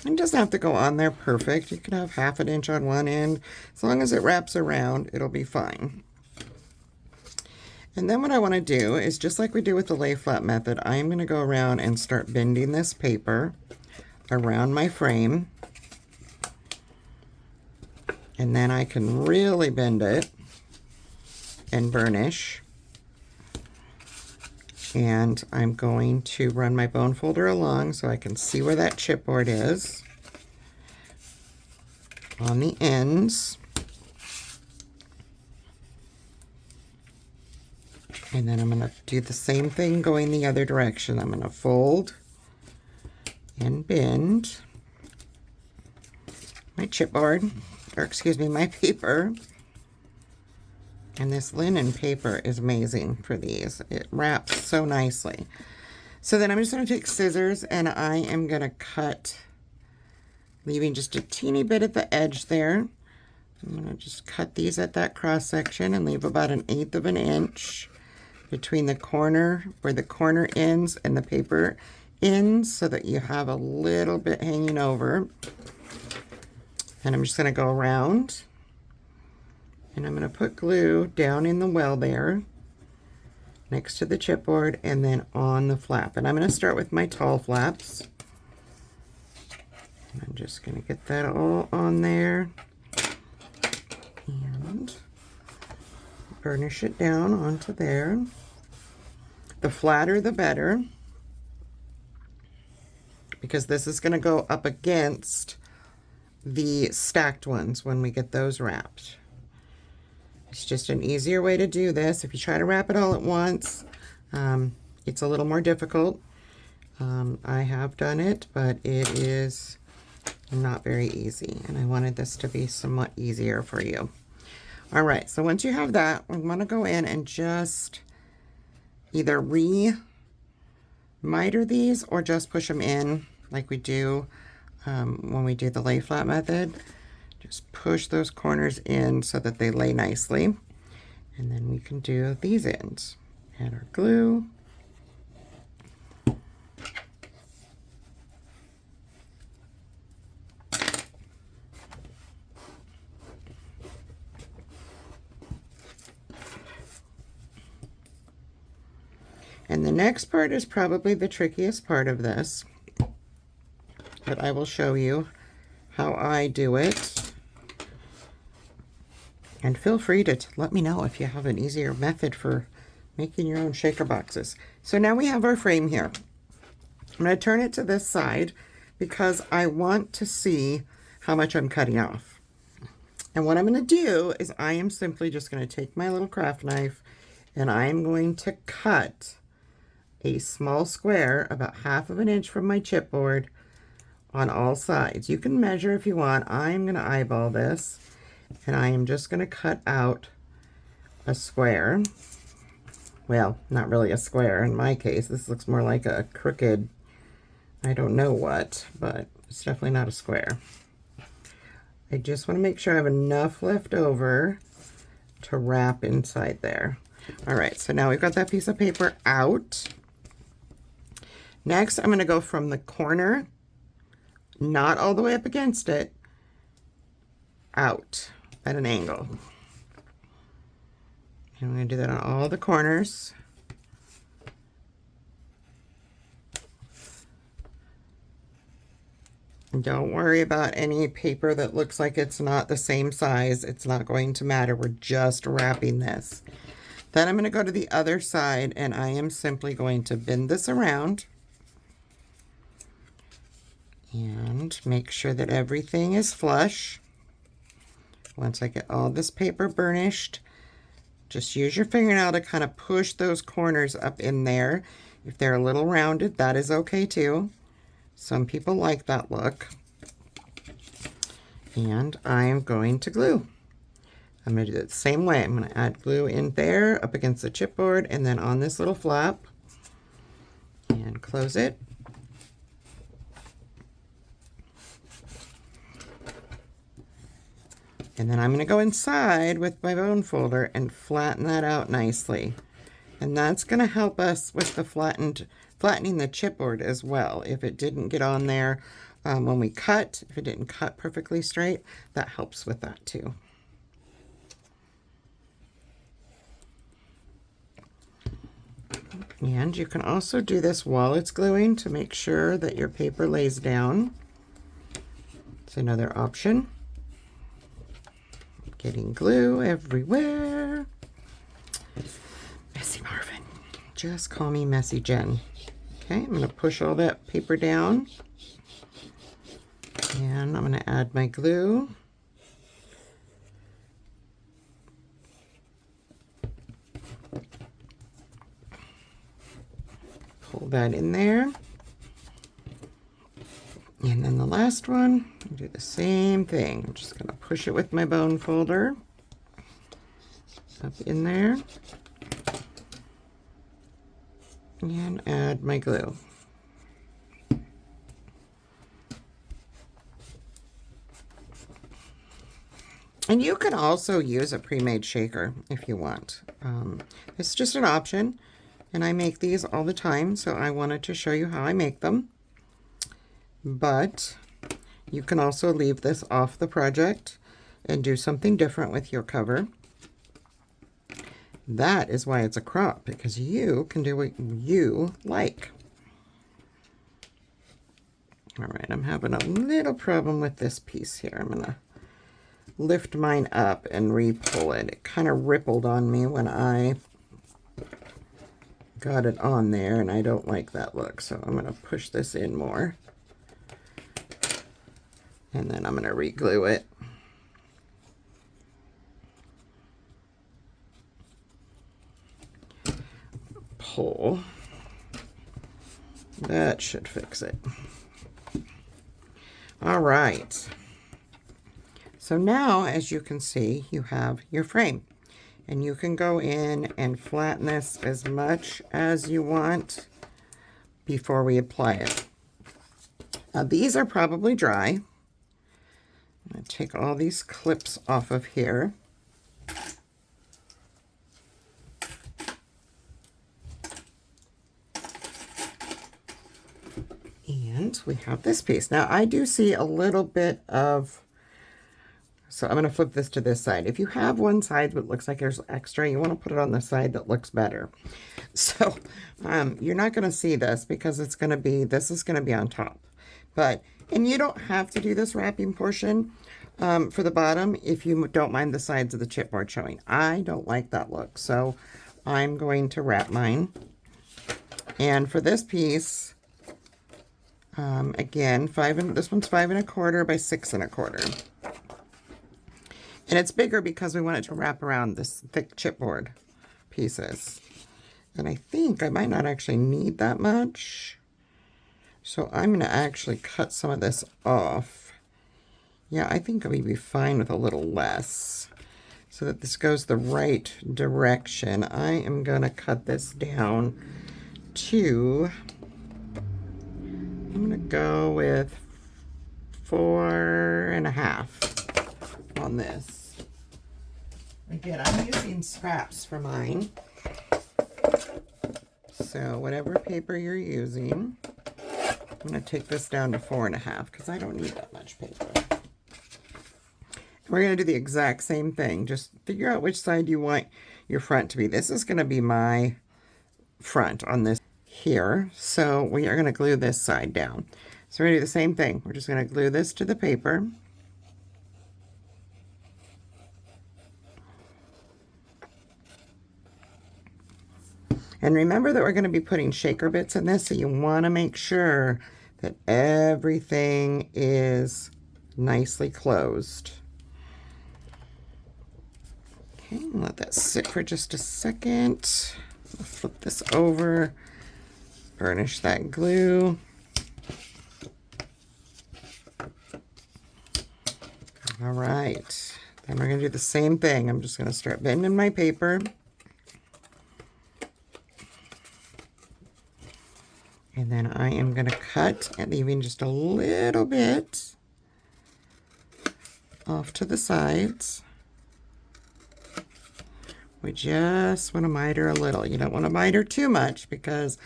It doesn't have to go on there perfect. You can have 1/2 inch on one end. As long as it wraps around, it'll be fine. And then what I want to do is, just like we do with the lay flat method, I'm going to go around and start bending this paper around my frame. And then I can really bend it and burnish. And I'm going to run my bone folder along so I can see where that chipboard is on the ends. And then I'm going to do the same thing going the other direction. I'm going to fold and bend my chipboard, or excuse me, my paper. And this linen paper is amazing for these. It wraps so nicely. So then I'm just going to take scissors and I am going to cut, leaving just a teeny bit at the edge there. I'm going to just cut these at that cross section and leave about 1/8 of an inch between the corner, where the corner ends and the paper ends, so that you have a little bit hanging over. And I'm just going to go around. And I'm going to put glue down in the well there, next to the chipboard, and then on the flap. And I'm going to start with my tall flaps. And I'm just going to get that all on there. And burnish it down onto there. The flatter the better, because this is going to go up against the stacked ones when we get those wrapped. It's just an easier way to do this. If you try to wrap it all at once, it's a little more difficult. I have done it, but it is not very easy, and I wanted this to be somewhat easier for you. All right, so once you have that, we want to go in and just either re-miter these or just push them in like we do when we do the lay flat method. Just push those corners in so that they lay nicely. And then we can do these ends. Add our glue. And the next part is probably the trickiest part of this, but I will show you how I do it. And feel free to let me know if you have an easier method for making your own shaker boxes. So now we have our frame here. I'm going to turn it to this side because I want to see how much I'm cutting off. And what I'm going to do is I am simply just going to take my little craft knife and I'm going to cut a small square about 1/2 inch from my chipboard on all sides. You can measure if you want. I'm going to eyeball this, and I am just going to cut out a square. Well, not really a square in my case. This looks more like a crooked, I don't know what, but it's definitely not a square. I just want to make sure I have enough left over to wrap inside there. All right, so now we've got that piece of paper out. Next, I'm going to go from the corner, not all the way up against it, out at an angle. And I'm going to do that on all the corners. And don't worry about any paper that looks like it's not the same size. It's not going to matter. We're just wrapping this. Then I'm going to go to the other side, and I am simply going to bend this around and make sure that everything is flush. Once I get all this paper burnished, just use your fingernail to kind of push those corners up in there. If they're a little rounded, that is okay too. Some people like that look. And I am going to glue. I'm going to do it the same way. I'm going to add glue in there up against the chipboard and then on this little flap and close it. And then I'm going to go inside with my bone folder and flatten that out nicely. And that's going to help us with the flattening the chipboard as well. If it didn't get on there when we cut, if it didn't cut perfectly straight, that helps with that too. And you can also do this while it's gluing to make sure that your paper lays down. It's another option. Getting glue everywhere. Messy Marvin. Just call me Messy Jen. Okay, I'm going to push all that paper down. And I'm going to add my glue. Pull that in there. And then the last one, I do the same thing. I'm just going to push it with my bone folder up in there and add my glue. And you can also use a pre-made shaker if you want. It's just an option, and I make these all the time, so I wanted to show you how I make them. But you can also leave this off the project and do something different with your cover. That is why it's a crop, because you can do what you like. All right, I'm having a little problem with this piece here. I'm gonna lift mine up and re-pull it. It kind of rippled on me when I got it on there, and I don't like that look, so I'm gonna push this in more. And then I'm going to re-glue it. Pull. That should fix it. All right. So now, as you can see, you have your frame. And you can go in and flatten this as much as you want before we apply it. Now, these are probably dry. I'm going to take all these clips off of here. And we have this piece. Now I do see a little bit of, so I'm going to flip this to this side. If you have one side that looks like there's extra, you want to put it on the side that looks better. So you're not going to see this because it's going to be, this is going to be on top. And you don't have to do this wrapping portion for the bottom if you don't mind the sides of the chipboard showing. I don't like that look, so I'm going to wrap mine. And for this piece, again, this one's 5 1/4 by 6 1/4. And it's bigger because we want it to wrap around this thick chipboard pieces. And I think I might not actually need that much. So I'm going to actually cut some of this off. Yeah, I think we'd be fine with a little less. So that this goes the right direction, I am going to cut this down to, I'm going to go with 4.5 on this. Again, I'm using scraps for mine. So whatever paper you're using, I'm going to take this down to 4.5 because I don't need that much paper. We're going to do the exact same thing. Just figure out which side you want your front to be. This is going to be my front on this here. So we are going to glue this side down. So we're going to do the same thing. We're just going to glue this to the paper. And remember that we're going to be putting shaker bits in this, so you want to make sure that everything is nicely closed. Okay, let that sit for just a second. I'll flip this over, burnish that glue. All right, then we're going to do the same thing. I'm just going to start bending my paper. And then I am going to cut and leaving just a little bit off to the sides. We just want to miter a little. You don't want to miter too much because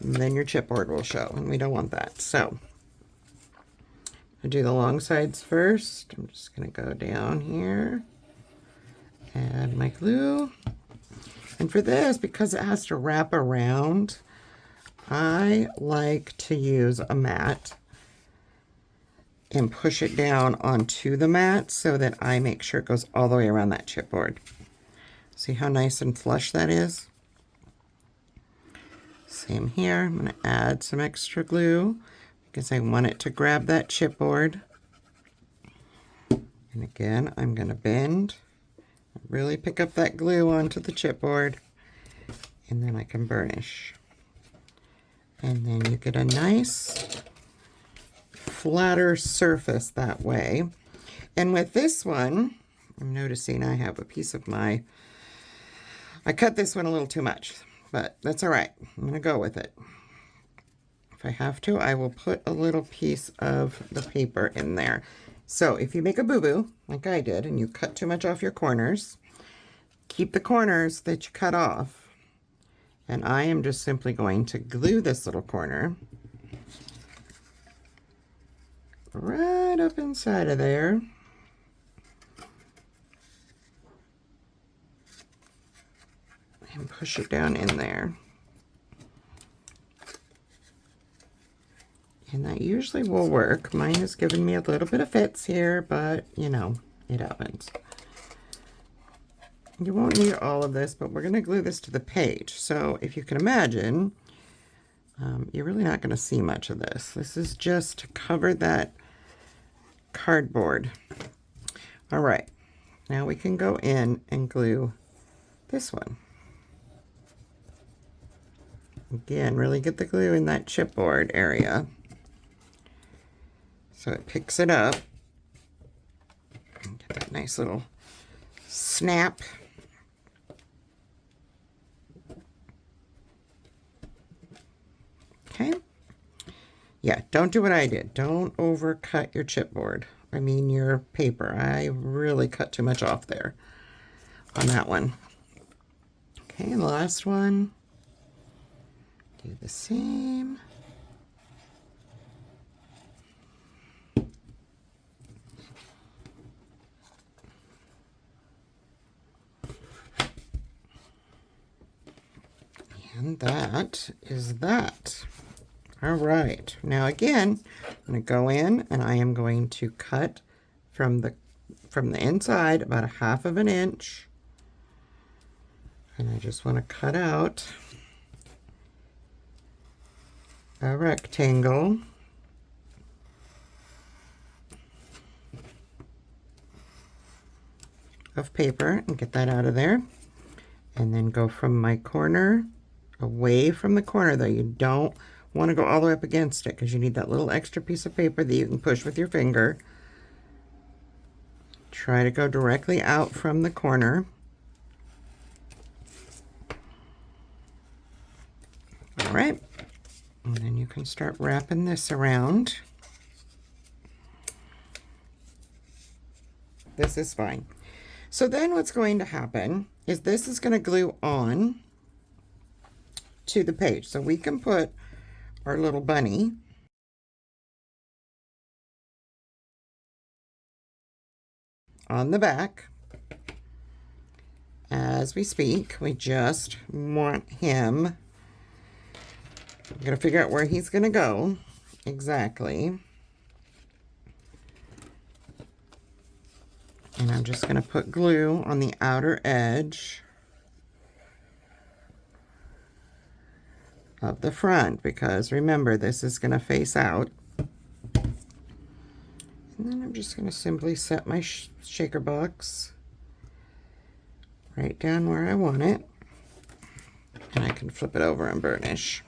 then your chipboard will show, and we don't want that. So I'll do the long sides first. I'm just going to go down here, add my glue. And for this, because it has to wrap around, I like to use a mat and push it down onto the mat so that I make sure it goes all the way around that chipboard. See how nice and flush that is? Same here. I'm going to add some extra glue because I want it to grab that chipboard. And again, I'm going to bend, really pick up that glue onto the chipboard, and then I can burnish. And then you get a nice flatter surface that way. And with this one, I'm noticing I have a piece of I cut this one a little too much, but that's all right. I'm going to go with it. If I have to, I will put a little piece of the paper in there. So if you make a boo-boo, like I did, and you cut too much off your corners, keep the corners that you cut off. And I am just simply going to glue this little corner right up inside of there. And push it down in there. And that usually will work. Mine has given me a little bit of fits here, but you know, it happens. You won't need all of this, but we're going to glue this to the page. So if you can imagine, you're really not going to see much of this. This is just to cover that cardboard. All right, now we can go in and glue this one. Again, really get the glue in that chipboard area so it picks it up. And get that nice little snap. Okay. Yeah, don't do what I did. Don't overcut your chipboard. I mean your paper. I really cut too much off there on that one. Okay, and the last one. Do the same. And that is that. All right, now again, I'm going to go in and I am going to cut from the inside about 1/2 inch. And I just want to cut out a rectangle. Of paper and get that out of there. And then go from my corner away from the corner though. You don't want to go all the way up against it because you need that little extra piece of paper that you can push with your finger. Try to go directly out from the corner. All right, and then you can start wrapping this around. This is fine. So then what's going to happen is this is going to glue on to the page. So we can put our little bunny on the back as we speak. We just want him. I'm going to figure out where he's going to go exactly. And I'm just going to put glue on the outer edge of the front, because remember, this is going to face out. And then I'm just going to simply set my shaker box right down where I want it. And I can flip it over and burnish.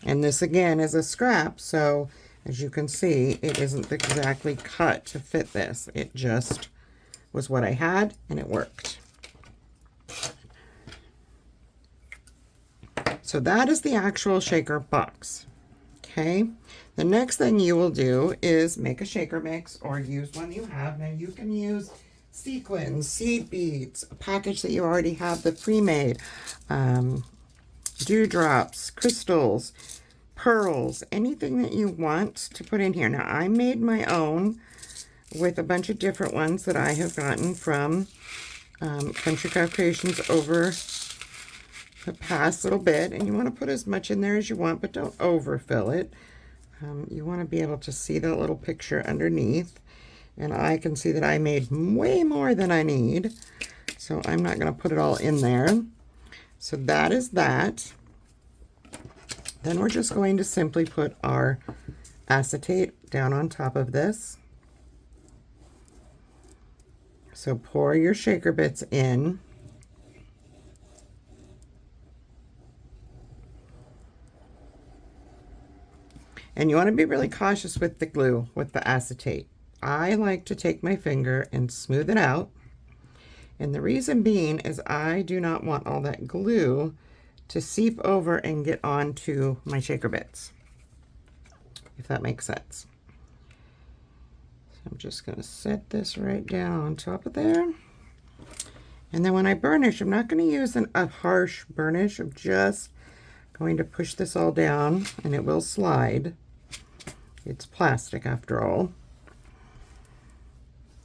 And this again is a scrap, so as you can see, it isn't exactly cut to fit this. It just was what I had, and it worked. So that is the actual shaker box. Okay, the next thing you will do is make a shaker mix or use one you have. Now you can use sequins, seed beads, a package that you already have the pre-made, dewdrops, crystals, pearls, anything that you want to put in here. Now I made my own with a bunch of different ones that I have gotten from Country Craft Creations over the past little bit, and you want to put as much in there as you want, but don't overfill it. You want to be able to see that little picture underneath, and I can see that I made way more than I need, so I'm not going to put it all in there. So that is that. Then we're just going to simply put our acetate down on top of this. So pour your shaker bits in. And you want to be really cautious with the glue, with the acetate. I like to take my finger and smooth it out. And the reason being is I do not want all that glue to seep over and get onto my shaker bits, if that makes sense. So I'm just going to set this right down on top of there. And then when I burnish, I'm not going to use a harsh burnish. I'm just going to push this all down, and it will slide. It's plastic after all.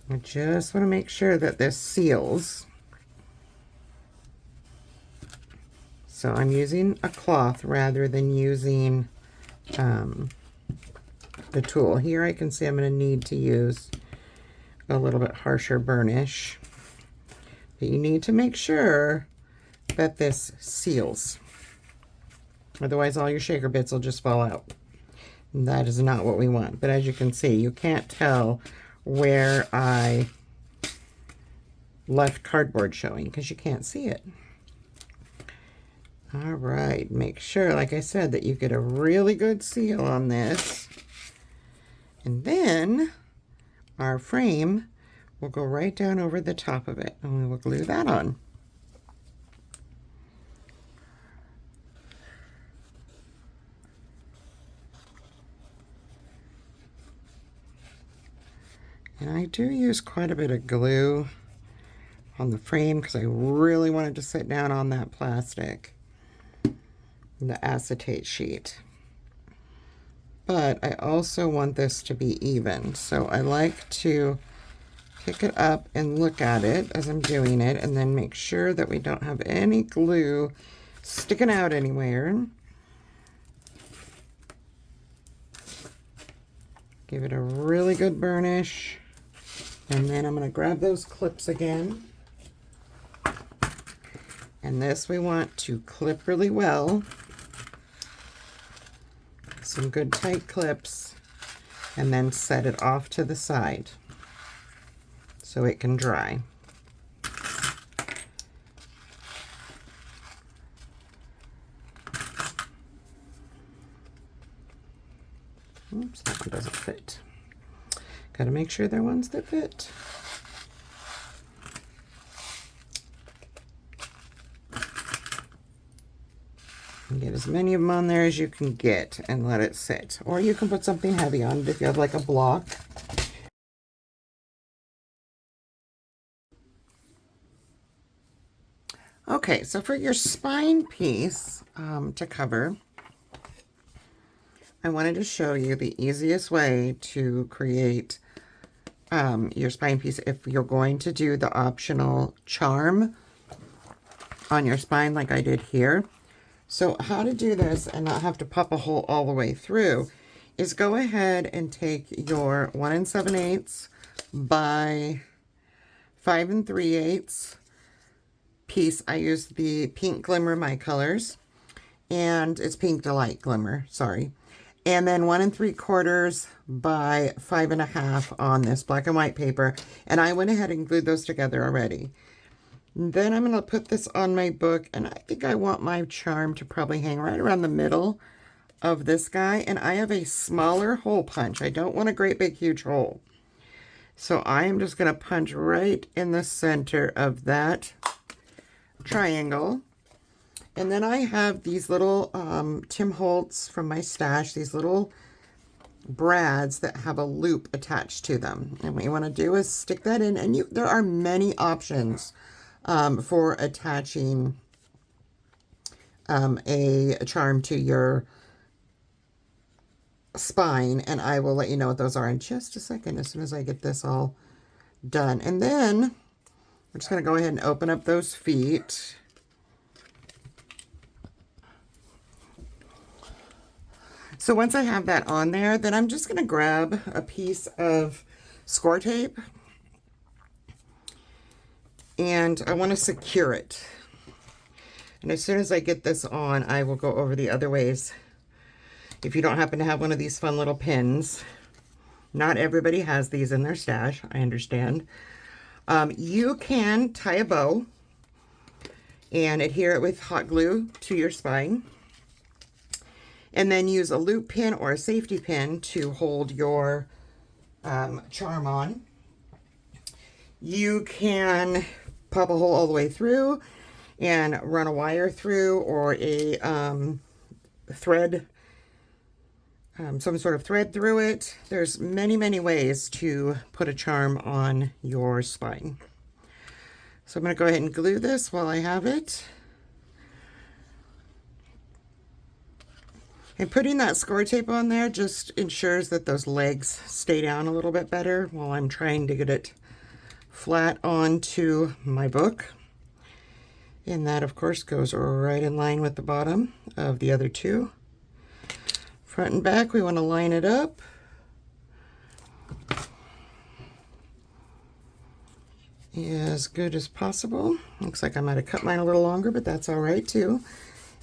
I just want to make sure that this seals. So I'm using a cloth rather than using the tool. Here I can see I'm going to need to use a little bit harsher burnish. But you need to make sure that this seals. Otherwise all your shaker bits will just fall out. And that is not what we want. But as you can see, you can't tell where I left cardboard showing because you can't see it. All right, make sure, like I said, that you get a really good seal on this. And then our frame will go right down over the top of it, and we will glue that on. And I do use quite a bit of glue on the frame because I really wanted to sit down on that plastic, the acetate sheet. But I also want this to be even, so I like to pick it up and look at it as I'm doing it, and then make sure that we don't have any glue sticking out anywhere. Give it a really good burnish, and then I'm going to grab those clips again. And this we want to clip really well. Some good tight clips, and then set it off to the side so it can dry. Oops, that one doesn't fit. Gotta make sure they're ones that fit. And get as many of them on there as you can get and let it sit. Or you can put something heavy on it if you have like a block. Okay, so for your spine piece to cover, I wanted to show you the easiest way to create your spine piece if you're going to do the optional charm on your spine like I did here. So how to do this and not have to pop a hole all the way through is go ahead and take your 1 7/8 by 5 3/8 piece. I used the Pink Glimmer My Colors, and it's Pink Delight Glimmer, sorry. And then 1 3/4 by 5 1/2 on this black and white paper. And I went ahead and glued those together already. Then I'm going to put this on my book, and I think I want my charm to probably hang right around the middle of this guy. And I have a smaller hole punch. I don't want a great big huge hole. So I am just going to punch right in the center of that triangle. And then I have these little Tim Holtz from my stash, these little brads that have a loop attached to them. And what you want to do is stick that in, and there are many options for attaching a charm to your spine, and I will let you know what those are in just a second as soon as I get this all done. And then we're just going to go ahead and open up those feet. So once I have that on there, then I'm just going to grab a piece of score tape, and I want to secure it. And as soon as I get this on, I will go over the other ways. If you don't happen to have one of these fun little pins, not everybody has these in their stash, I understand. You can tie a bow and adhere it with hot glue to your spine, and then use a loop pin or a safety pin to hold your charm on. You can pop a hole all the way through and run a wire through, or a thread, some sort of thread through it. There's many, many ways to put a charm on your spine. So I'm going to go ahead and glue this while I have it. And putting that score tape on there just ensures that those legs stay down a little bit better while I'm trying to get it flat onto my book. And that, of course, goes right in line with the bottom of the other two. Front and back, we want to line it up. As good as possible. Looks like I might have cut mine a little longer, but that's all right too.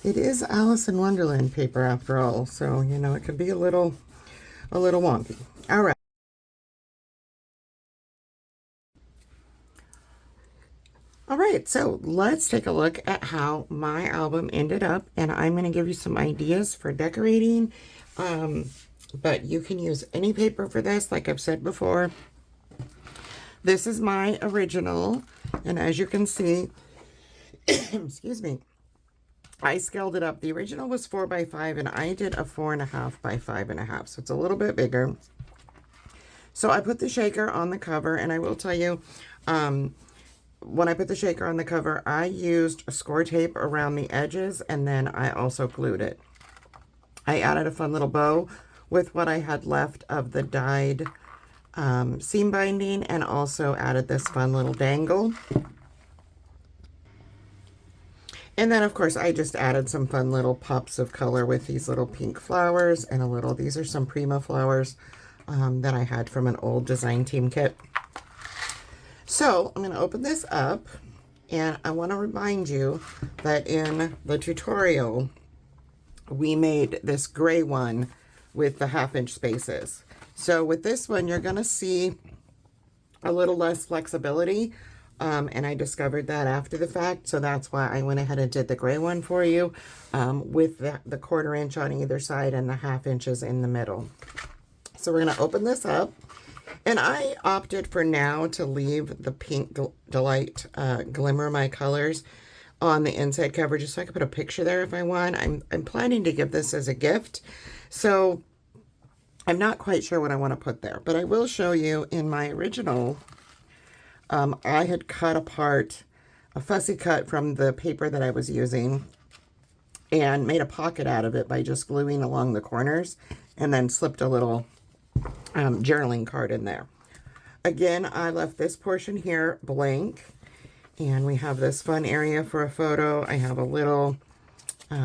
It is Alice in Wonderland paper after all, so you know it could be a little wonky. All right. All right, so let's take a look at how my album ended up, and I'm going to give you some ideas for decorating, but you can use any paper for this, like I've said before. This is my original, and as you can see, excuse me, I scaled it up. The original was 4 by 5, and I did a 4.5 by 5.5, so it's a little bit bigger. So I put the shaker on the cover, and I will tell you, when I put the shaker on the cover, I used score tape around the edges, and then I also glued it. I added a fun little bow with what I had left of the dyed seam binding, and also added this fun little dangle. And then, of course, I just added some fun little pops of color with these little pink flowers and a little, these are some Prima flowers that I had from an old design team kit. So I'm going to open this up, and I want to remind you that in the tutorial, we made this gray one with the 1/2-inch spaces. So with this one, you're going to see a little less flexibility. And I discovered that after the fact, so that's why I went ahead and did the gray one for you with the 1/4 inch on either side and the 1/2 inches in the middle. So we're going to open this up. And I opted for now to leave the Pink Delight Glimmer My Colors on the inside cover, just so I could put a picture there if I want. I'm planning to give this as a gift. So I'm not quite sure what I want to put there, but I will show you in my original, I had cut apart a fussy cut from the paper that I was using and made a pocket out of it by just gluing along the corners and then slipped a little journaling card in there. Again, I left this portion here blank, and we have this fun area for a photo. I have a little 3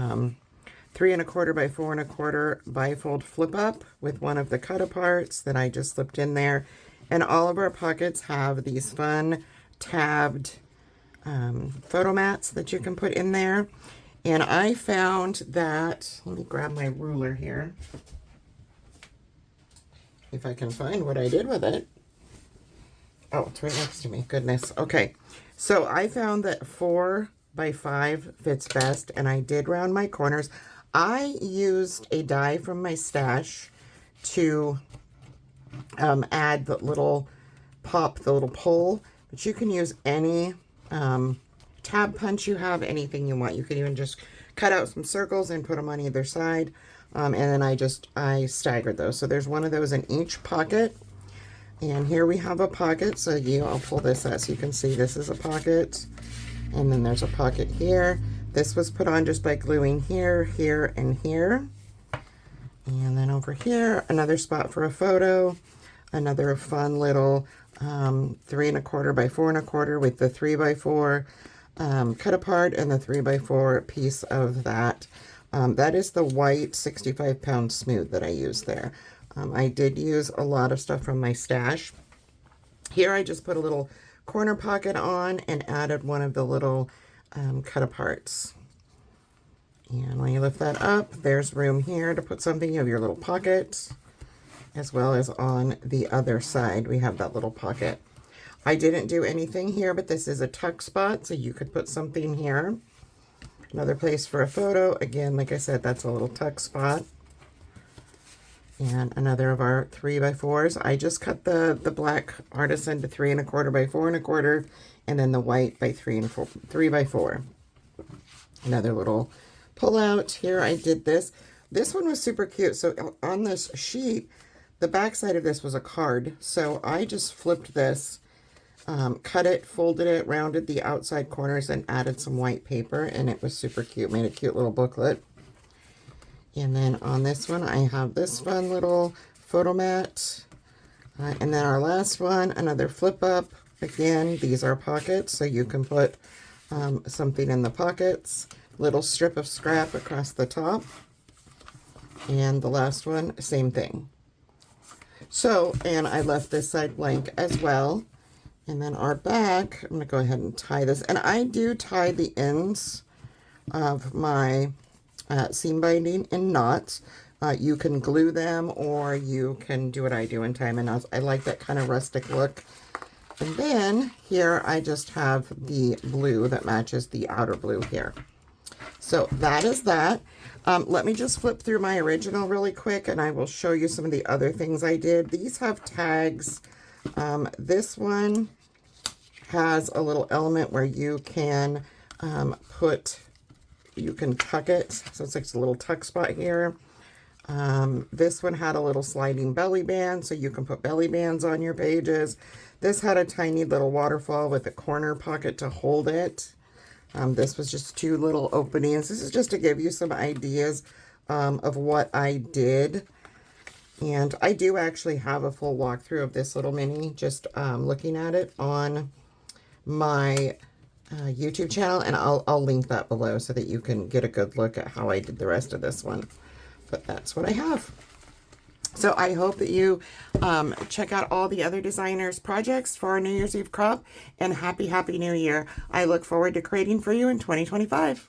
1/4 by 4 1/4 bifold flip up with one of the cut aparts that I just slipped in there. And all of our pockets have these fun tabbed photo mats that you can put in there. And I found that, let me grab my ruler here, if I can find what I did with it. Oh, it's right next to me. Goodness. Okay. So I found that 4 by 5 fits best, and I did round my corners. I used a die from my stash to add the little pop, the little pull, but you can use any tab punch you have, anything you want. You can even just cut out some circles and put them on either side. And then I staggered those. So there's one of those in each pocket. And here we have a pocket. So I'll pull this out so you can see this is a pocket. And then there's a pocket here. This was put on just by gluing here, here, and here. And then over here, another spot for a photo. Another fun little 3 1/4 by 4 1/4 with the 3 by 4 cut apart and the 3 by 4 piece of that. That is the white 65-pound smooth that I used there. I did use a lot of stuff from my stash. Here I just put a little corner pocket on and added one of the little cut aparts. And when you lift that up, there's room here to put something. You have your little pocket, as well as on the other side, we have that little pocket. I didn't do anything here, but this is a tuck spot, so you could put something here. Another place for a photo. Again, like I said, that's a little tuck spot. And another of our 3 by 4s. I just cut the black artisan to 3 1/4 by 4 1/4, and then the white by 3 by 4. Another little pull out. Here I did this. This one was super cute. So on this sheet, the back side of this was a card. So I just flipped this, cut it, folded it, rounded the outside corners, and added some white paper, and it was super cute. Made a cute little booklet. And then on this one, I have this fun little photo mat. And then our last one, another flip up. Again, these are pockets, so you can put something in the pockets. Little strip of scrap across the top. And the last one, same thing. So, and I left this side blank as well. And then our back, I'm going to go ahead and tie this. And I do tie the ends of my seam binding in knots. You can glue them, or you can do what I do and tie them in knots. I like that kind of rustic look. And then here I just have the blue that matches the outer blue here. So that is that. Let me just flip through my original really quick, and I will show you some of the other things I did. These have tags. This one has a little element where you can you can tuck it. So it's like a little tuck spot here. This one had a little sliding belly band, so you can put belly bands on your pages. This had a tiny little waterfall with a corner pocket to hold it. This was just 2 little openings. This is just to give you some ideas of what I did. And I do actually have a full walkthrough of this little mini, just looking at it on my YouTube channel, and I'll link that below so that you can get a good look at how I did the rest of this one. But that's what I have. So I hope that you check out all the other designers' projects for our New Year's Eve crop, and happy New Year. I look forward to creating for you in 2025.